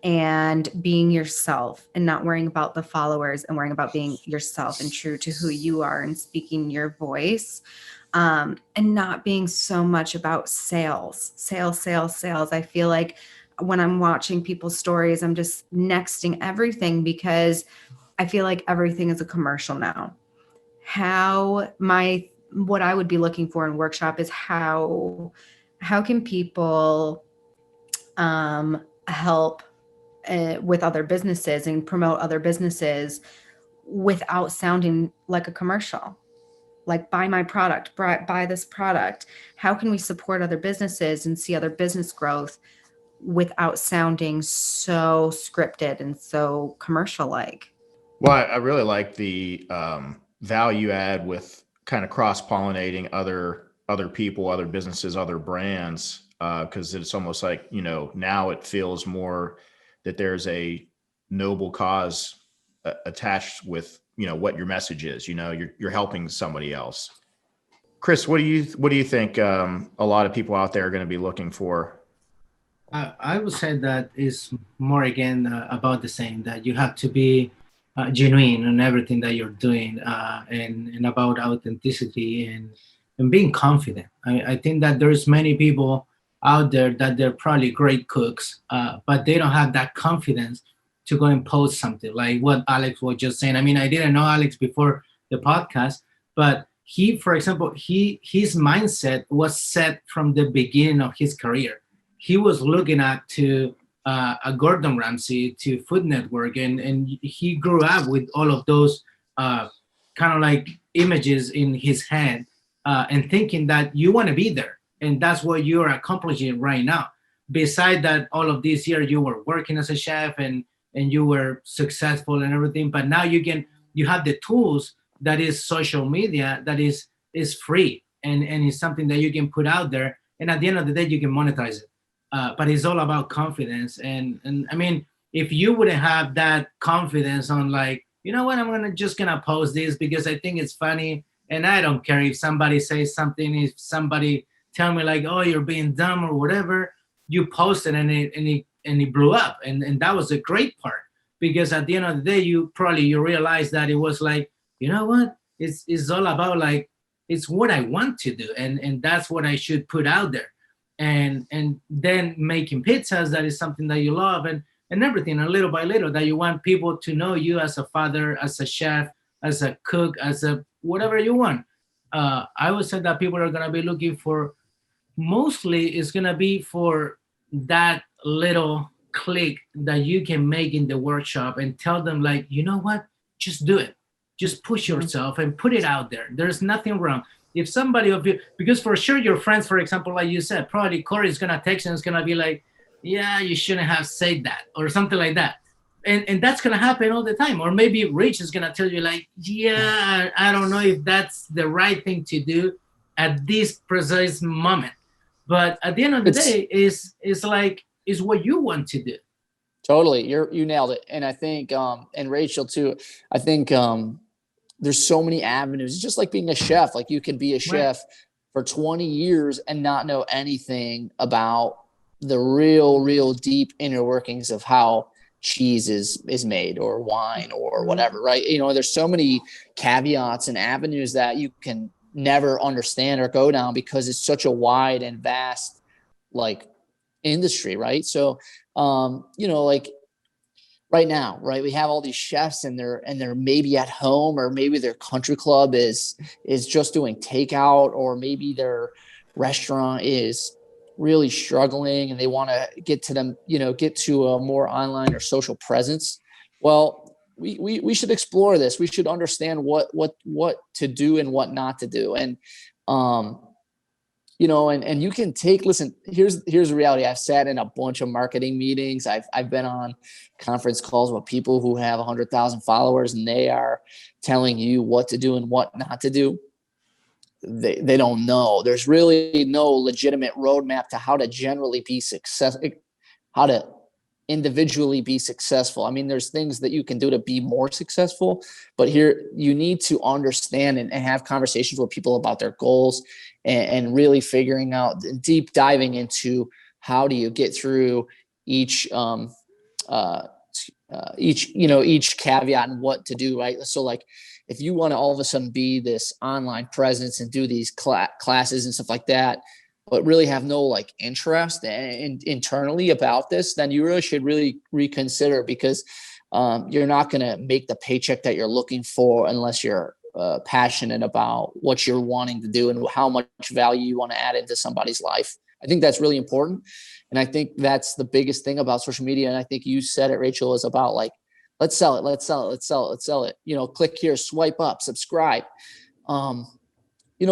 and being yourself and not worrying about the followers and worrying about being yourself and true to who you are and speaking your voice, and not being so much about sales. I feel like when I'm watching people's stories, I'm just nexting everything because I feel like everything is a commercial now. What I would be looking for in workshop is how can people help with other businesses and promote other businesses without sounding like a commercial. like buy my product, buy this product. How can we support other businesses and see other business growth without sounding so scripted and so commercial like? Well, I really like the value add with kind of cross-pollinating other people, other businesses, other brands, because it's almost like, now it feels more that there's a noble cause attached with, what your message is. You're helping somebody else. Chris, what do you think a lot of people out there are going to be looking for? I would say that is more again about the same, that you have to be genuine in everything that you're doing, and about authenticity and being confident. I think that there's many people out there that they're probably great cooks, but they don't have that confidence to go and post something like what Alex was just saying. I mean, I didn't know Alex before the podcast, but he, for example, his mindset was set from the beginning of his career. He was looking at to a Gordon Ramsay, to Food Network, and he grew up with all of those kind of like images in his head, and thinking that you want to be there, and that's what you're accomplishing right now. Beside that, all of this year you were working as a chef and you were successful and everything, but now you have the tools that is social media, that is free, and it's something that you can put out there, and at the end of the day you can monetize it. But it's all about confidence. And I mean, if you wouldn't have that confidence on like, you know what, I'm just gonna post this because I think it's funny, and I don't care if somebody says something, if somebody tell me like, oh, you're being dumb or whatever, you post it and it blew up. And that was a great part, because at the end of the day, you realize that it was like, you know what, it's all about like, it's what I want to do, and that's what I should put out there. And then making pizzas, that is something that you love, and everything, and little by little that you want people to know you as a father, as a chef, as a cook, as a whatever you want. I would say that people are going to be looking for, mostly it's going to be for that little click that you can make in the workshop and tell them like, you know what, just do it, just push yourself and put it out there. There's nothing wrong. If somebody of you, because for sure your friends, for example, like you said, probably Corey is gonna text and it's gonna be like, yeah, you shouldn't have said that, or something like that. And that's gonna happen all the time. Or maybe Rich is gonna tell you like, yeah, I don't know if that's the right thing to do at this precise moment. But at the end of the day, it's what you want to do. Totally. You nailed it. And I think, and Rachel too, I think, there's so many avenues. It's just like being a chef. Like you can be a chef for 20 years and not know anything about the real deep inner workings of how cheese is made, or wine, or whatever, right? There's so many caveats and avenues that you can never understand or go down, because it's such a wide and vast like industry, right? So, like right now, right, we have all these chefs and they're maybe at home, or maybe their country club is just doing takeout, or maybe their restaurant is really struggling and they want to get to a more online or social presence. Well, we should explore this. We should understand what to do and what not to do. And and you can listen, here's the reality. I've sat in a bunch of marketing meetings. I've been on conference calls with people who have 100,000 followers, and they are telling you what to do and what not to do. They don't know. There's really no legitimate roadmap to how to generally be successful, how to individually be successful. I mean, there's things that you can do to be more successful, but here you need to understand and have conversations with people about their goals, and really figuring out, deep diving into how do you get through each caveat and what to do, right? So like, if you want to all of a sudden be this online presence and do these classes and stuff like that, but really have no like interest internally about this, then you really should reconsider, because you're not going to make the paycheck that you're looking for unless you're passionate about what you're wanting to do and how much value you want to add into somebody's life. I think that's really important. And I think that's the biggest thing about social media. And I think you said it, Rachel, is about like, let's sell it. Click here, swipe up, subscribe.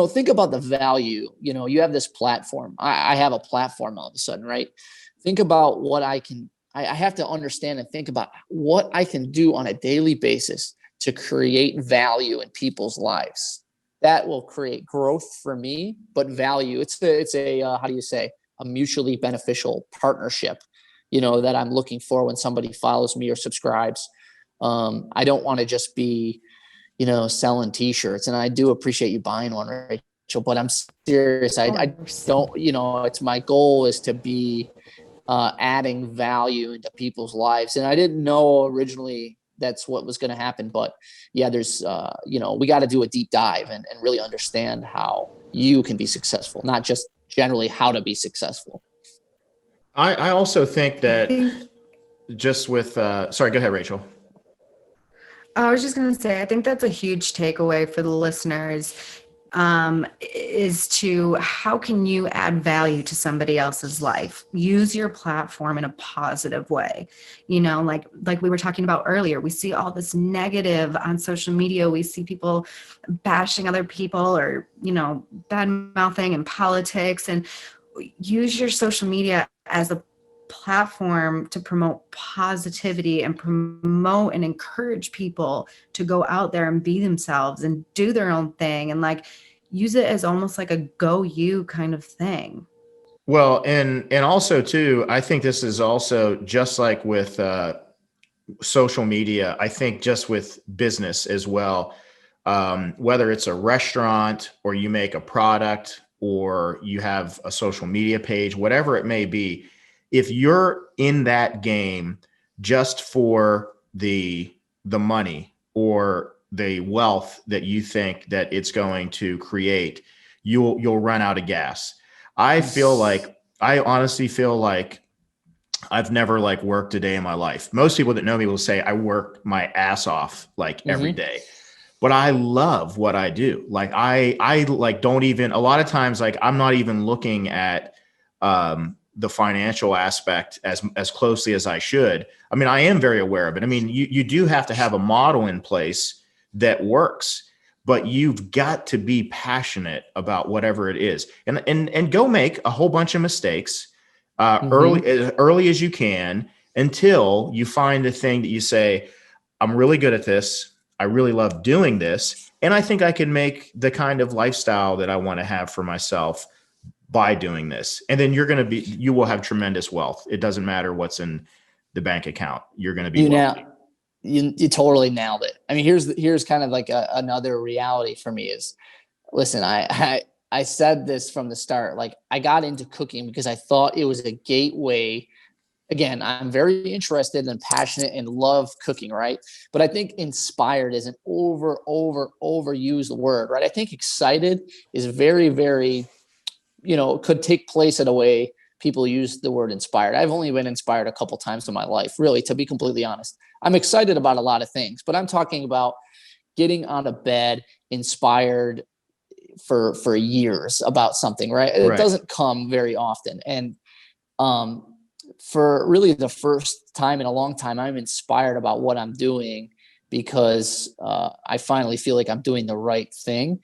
think about the value. You have this platform. I have a platform all of a sudden, right? Think about what I have to understand and think about what I can do on a daily basis to create value in people's lives. That will create growth for me, but value. It's a how do you say, a mutually beneficial partnership, that I'm looking for when somebody follows me or subscribes. I don't want to just be, selling t-shirts, and I do appreciate you buying one, Rachel, but I'm serious. I don't, it's my goal is to be adding value into people's lives. And I didn't know originally that's what was going to happen, but yeah, there's, we got to do a deep dive and really understand how you can be successful, not just generally how to be successful. I also think that just with, sorry, go ahead, Rachel. I was just going to say, I think that's a huge takeaway for the listeners, is to how can you add value to somebody else's life? Use your platform in a positive way. Like we were talking about earlier, we see all this negative on social media. We see people bashing other people or, bad mouthing in politics, and use your social media as a platform to promote positivity and promote and encourage people to go out there and be themselves and do their own thing, and like use it as almost like a go you kind of thing. Well, and also too, I think this is also just like with social media. I think just with business as well, whether it's a restaurant or you make a product or you have a social media page, whatever it may be, if you're in that game just for the money or the wealth that you think that it's going to create, you'll run out of gas. I honestly feel like I've never worked a day in my life. Most people that know me will say I work my ass off every day, but I love what I do. I don't even, a lot of times, I'm not even looking at, the financial aspect as closely as I should. I mean, I am very aware of it. I mean, you do have to have a model in place that works, but you've got to be passionate about whatever it is, and go make a whole bunch of mistakes early as you can, until you find the thing that you say, I'm really good at this. I really love doing this. And I think I can make the kind of lifestyle that I want to have for myself by doing this. And then you will have tremendous wealth. It doesn't matter what's in the bank account. You're going to be wealthy. You totally nailed it. I mean, here's kind of like another reality for me is, listen, I said this from the start. I got into cooking because I thought it was a gateway. Again, I'm very interested and passionate and love cooking, right? But I think inspired is an overused word, right? I think excited is very, very, could take place in a way people use the word inspired. I've only been inspired a couple times in my life, really, to be completely honest. I'm excited about a lot of things, but I'm talking about getting out of bed inspired for years about something, right? It doesn't come very often. And for really the first time in a long time, I'm inspired about what I'm doing because I finally feel like I'm doing the right thing.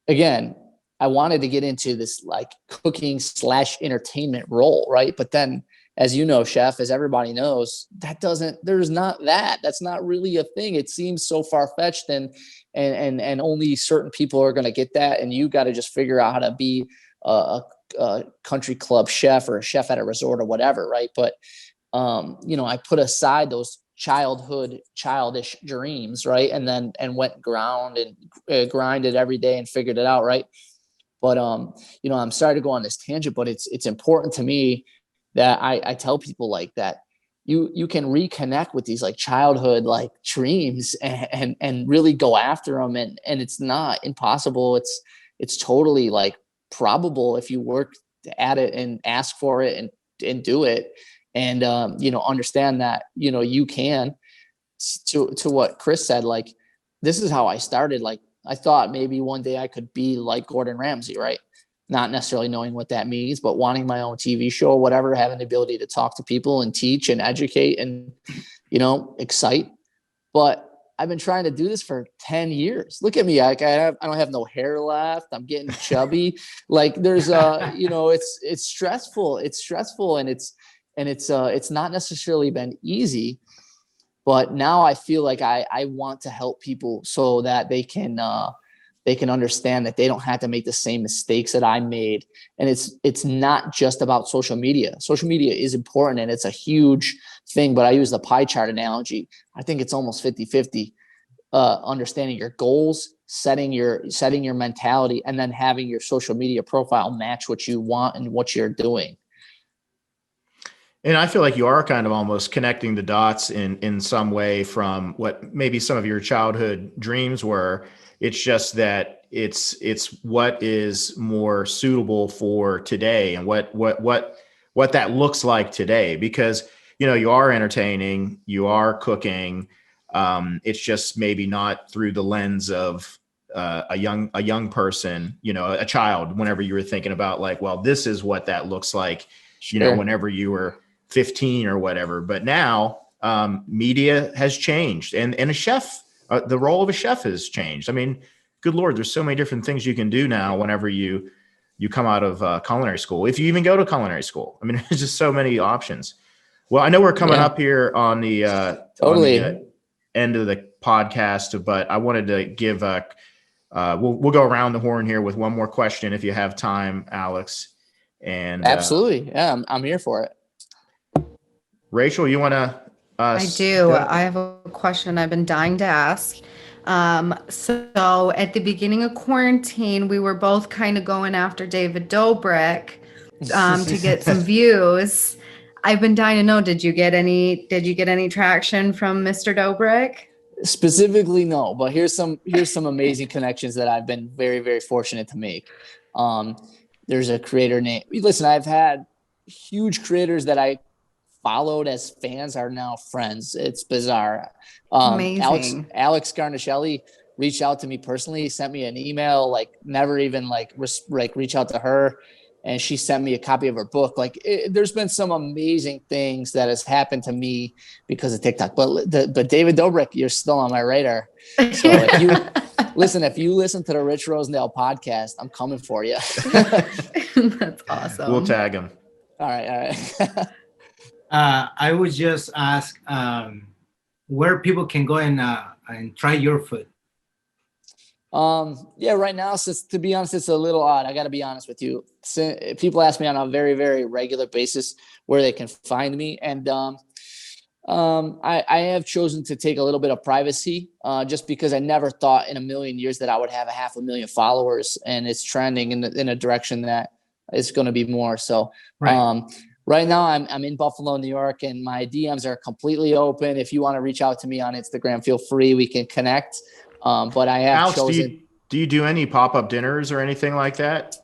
Again, I wanted to get into this cooking / entertainment role, right? But then, as you know, Chef, as everybody knows, there's not that's not really a thing. It seems so far-fetched and only certain people are going to get that. And you got to just figure out how to be a country club chef or a chef at a resort or whatever. Right. But, I put aside those childish dreams. Right. And went grinded every day and figured it out. Right. But, I'm sorry to go on this tangent, but it's important to me that I tell people that you can reconnect with these childhood dreams and really go after them. And it's not impossible. It's totally probable if you work at it and ask for it and do it. And, understand that, you can, to what Chris said, this is how I started. I thought maybe one day I could be like Gordon Ramsay, right? Not necessarily knowing what that means, but wanting my own TV show or whatever, having the ability to talk to people and teach and educate and, excite. But I've been trying to do this for 10 years. Look at me. I don't have no hair left. I'm getting chubby. Like there's it's stressful. It's stressful and it's not necessarily been easy, but now I feel like I want to help people so that they can understand that they don't have to make the same mistakes that I made. And it's not just about social media. Social media is important and it's a huge thing, but I use the pie chart analogy. I think it's almost 50-50, understanding your goals, setting your mentality, and then having your social media profile match what you want and what you're doing. And I feel like you are kind of almost connecting the dots in some way from what maybe some of your childhood dreams were. It's just that it's what is more suitable for today and what that looks like today, because, you are entertaining, you are cooking. It's just maybe not through the lens of a young person, a child, whenever you were thinking about like, well, this is what that looks like, Sure. whenever you were 15 or whatever. But now media has changed and a chef, the role of a chef has changed. I mean, good Lord, there's so many different things you can do now whenever you come out of culinary school. If you even go to culinary school, I mean, there's just so many options. Well, I know we're coming up here on the end of the podcast, but I wanted to give we'll go around the horn here with one more question if you have time, Alex. And absolutely. Yeah, I'm here for it. Rachel, you want to? I do. I have a question I've been dying to ask. So at the beginning of quarantine, we were both kind of going after David Dobrik to get some views. I've been dying to know, did you get any traction from Mr. Dobrik? Specifically, no, but here's some amazing connections that I've been very, very fortunate to make. There's a creator named, listen, I've had huge creators that I followed as fans are now friends. It's bizarre. Amazing. Alex Garnaschelli reached out to me personally, sent me an email, like never even reach out to her. And she sent me a copy of her book. There's been some amazing things that has happened to me because of TikTok. But David Dobrik, you're still on my radar. So if you listen to the Rich Rosendale podcast, I'm coming for you. That's awesome. We'll tag him. All right. I would just ask where people can go and try your food. Right now, to be honest, it's a little odd. I got to be honest with you. People ask me on a very, very regular basis where they can find me. And I have chosen to take a little bit of privacy just because I never thought in a million years that I would have 500,000 followers, and it's trending in a direction that it's going to be more. So right now I'm in Buffalo, New York, and my DMs are completely open. If you want to reach out to me on Instagram, feel free. We can connect. But I have Alex, chosen. Do you do any pop-up dinners or anything like that?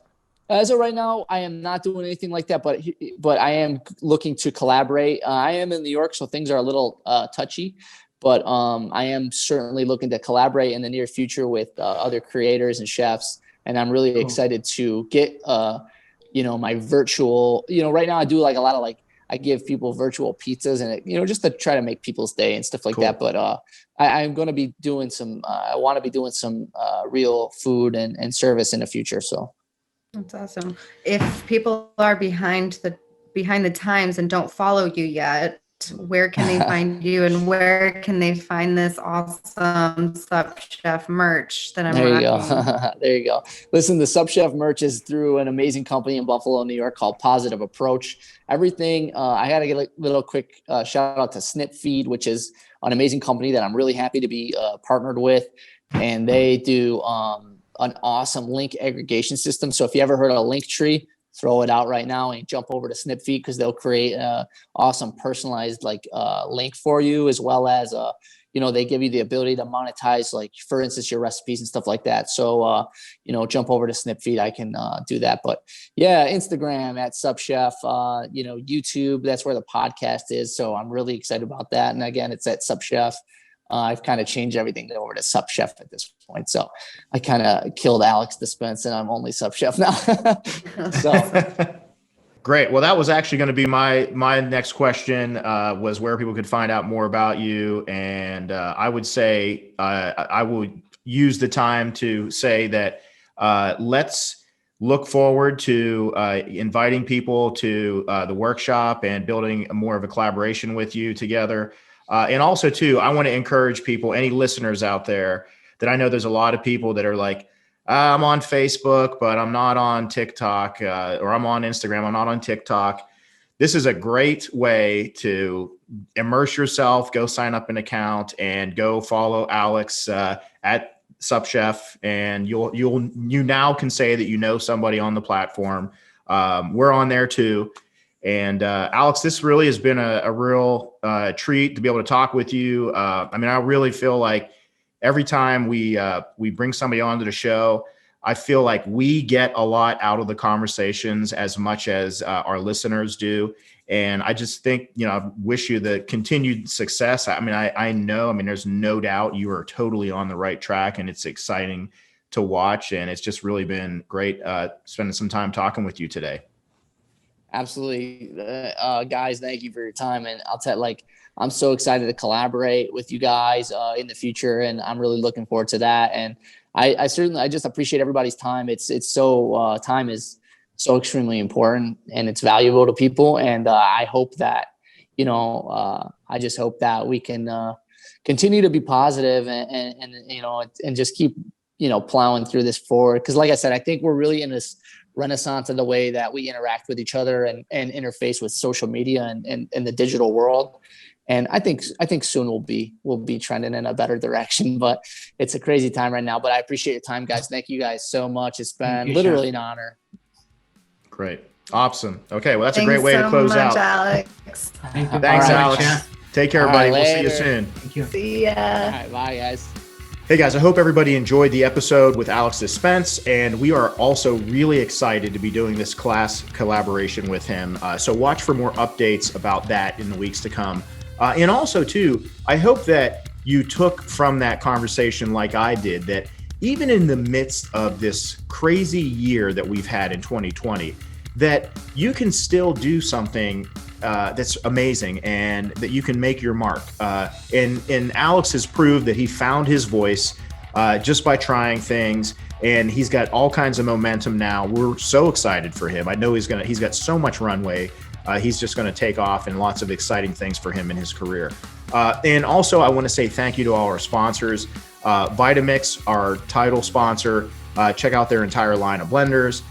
As of right now, I am not doing anything like that, but I am looking to collaborate. I am in New York, so things are a little touchy, but I am certainly looking to collaborate in the near future with other creators and chefs. And I'm really excited to get, my virtual, right now I do like a lot of I give people virtual pizzas and, just to try to make people's day and stuff like that. But I'm going to be doing I want to be doing some real food and service in the future. So that's awesome. If people are behind the times and don't follow you yet, where can they find you and where can they find this awesome Sup Chef merch that I'm rocking? There you go. Listen, the Sup Chef merch is through an amazing company in Buffalo, New York called Positive Approach. Everything, I got to get a little quick shout out to Snip Feed, which is an amazing company that I'm really happy to be partnered with. And they do an awesome link aggregation system. So if you ever heard of a Linktree, throw it out right now and jump over to Snip Feed because they'll create an awesome personalized link for you, as well as they give you the ability to monetize, for instance, your recipes and stuff like that. So jump over to Snip Feed. I can do that. But yeah, Instagram at Sup Chef, YouTube, that's where the podcast is. So I'm really excited about that. And again, it's at Sup Chef. I've kind of changed everything over to Sup Chef at this point. So I kind of killed Alex Dispence and I'm only Sup Chef now. So Great. Well, that was actually going to be my next question, was where people could find out more about you. And I would say I would use the time to say that let's look forward to inviting people to the workshop and building more of a collaboration with you together. And also, too, I want to encourage people, any listeners out there, that I know there's a lot of people that are like, I'm on Facebook, but I'm not on TikTok, or I'm on Instagram, I'm not on TikTok. This is a great way to immerse yourself, go sign up an account and go follow Alex at SupChef. And you now can say that you know somebody on the platform. We're on there too. And Alex, this really has been a real treat to be able to talk with you. I mean, I really feel like every time we bring somebody onto the show, I feel like we get a lot out of the conversations as much as our listeners do. And I just think, I wish you the continued success. I mean, I know, there's no doubt you are totally on the right track, and it's exciting to watch. And it's just really been great spending some time talking with you today. Absolutely. Guys, thank you for your time. And I'll tell you, I'm so excited to collaborate with you guys in the future, and I'm really looking forward to that. And I just appreciate everybody's time. It's so time is so extremely important, and it's valuable to people. And I hope that, I just hope that we can continue to be positive and just keep, plowing through this forward. Because like I said, I think we're really in this renaissance of the way that we interact with each other and interface with social media and the digital world. And I think soon we'll be trending in a better direction, but it's a crazy time right now. But I appreciate your time, guys. Thank you guys so much. It's been literally an honor. Great. Awesome. Okay. Well, that's a great way to close out. Alex. Thank you. Thanks, All right, Alex. Chef. Take care, everybody. We'll see you later. soon. Thank you. See ya. All right, bye, guys. Hey guys, I hope everybody enjoyed the episode with Alex Dispence, and we are also really excited to be doing this class collaboration with him. So watch for more updates about that in the weeks to come. And also too, I hope that you took from that conversation, like I did, that even in the midst of this crazy year that we've had in 2020, that you can still do something that's amazing and that you can make your mark. And Alex has proved that he found his voice just by trying things, and he's got all kinds of momentum now. We're so excited for him. I know he's got so much runway. He's just going to take off, and lots of exciting things for him in his career. And also, I want to say thank you to all our sponsors. Vitamix, our title sponsor. Check out their entire line of blenders.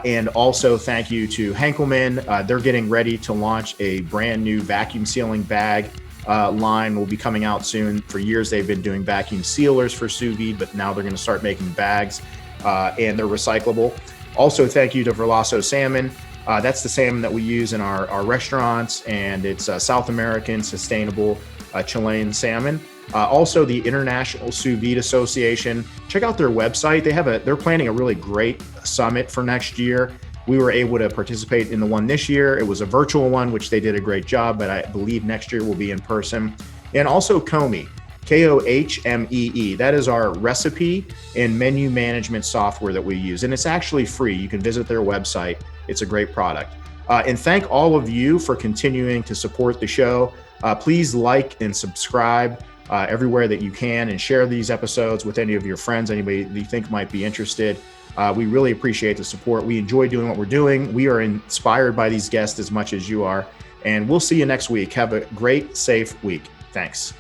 And also thank you to Henkelman. They're getting ready to launch a brand new vacuum sealing bag line. Will be coming out soon. For years, they've been doing vacuum sealers for sous vide, but now they're going to start making bags, and they're recyclable. Also, thank you to Verlasso Salmon. That's the salmon that we use in our restaurants, and it's South American, sustainable Chilean salmon. Also, the International Sous Vide Association. Check out their website. They're planning a really great summit for next year. We were able to participate in the one this year. It was a virtual one, which they did a great job, but I believe next year will be in person. And also Kohmee, Kohmee. That is our recipe and menu management software that we use. And it's actually free. You can visit their website. It's a great product. And thank all of you for continuing to support the show. Please like and subscribe everywhere that you can, and share these episodes with any of your friends, anybody that you think might be interested. We really appreciate the support. We enjoy doing what we're doing. We are inspired by these guests as much as you are. And we'll see you next week. Have a great, safe week. Thanks.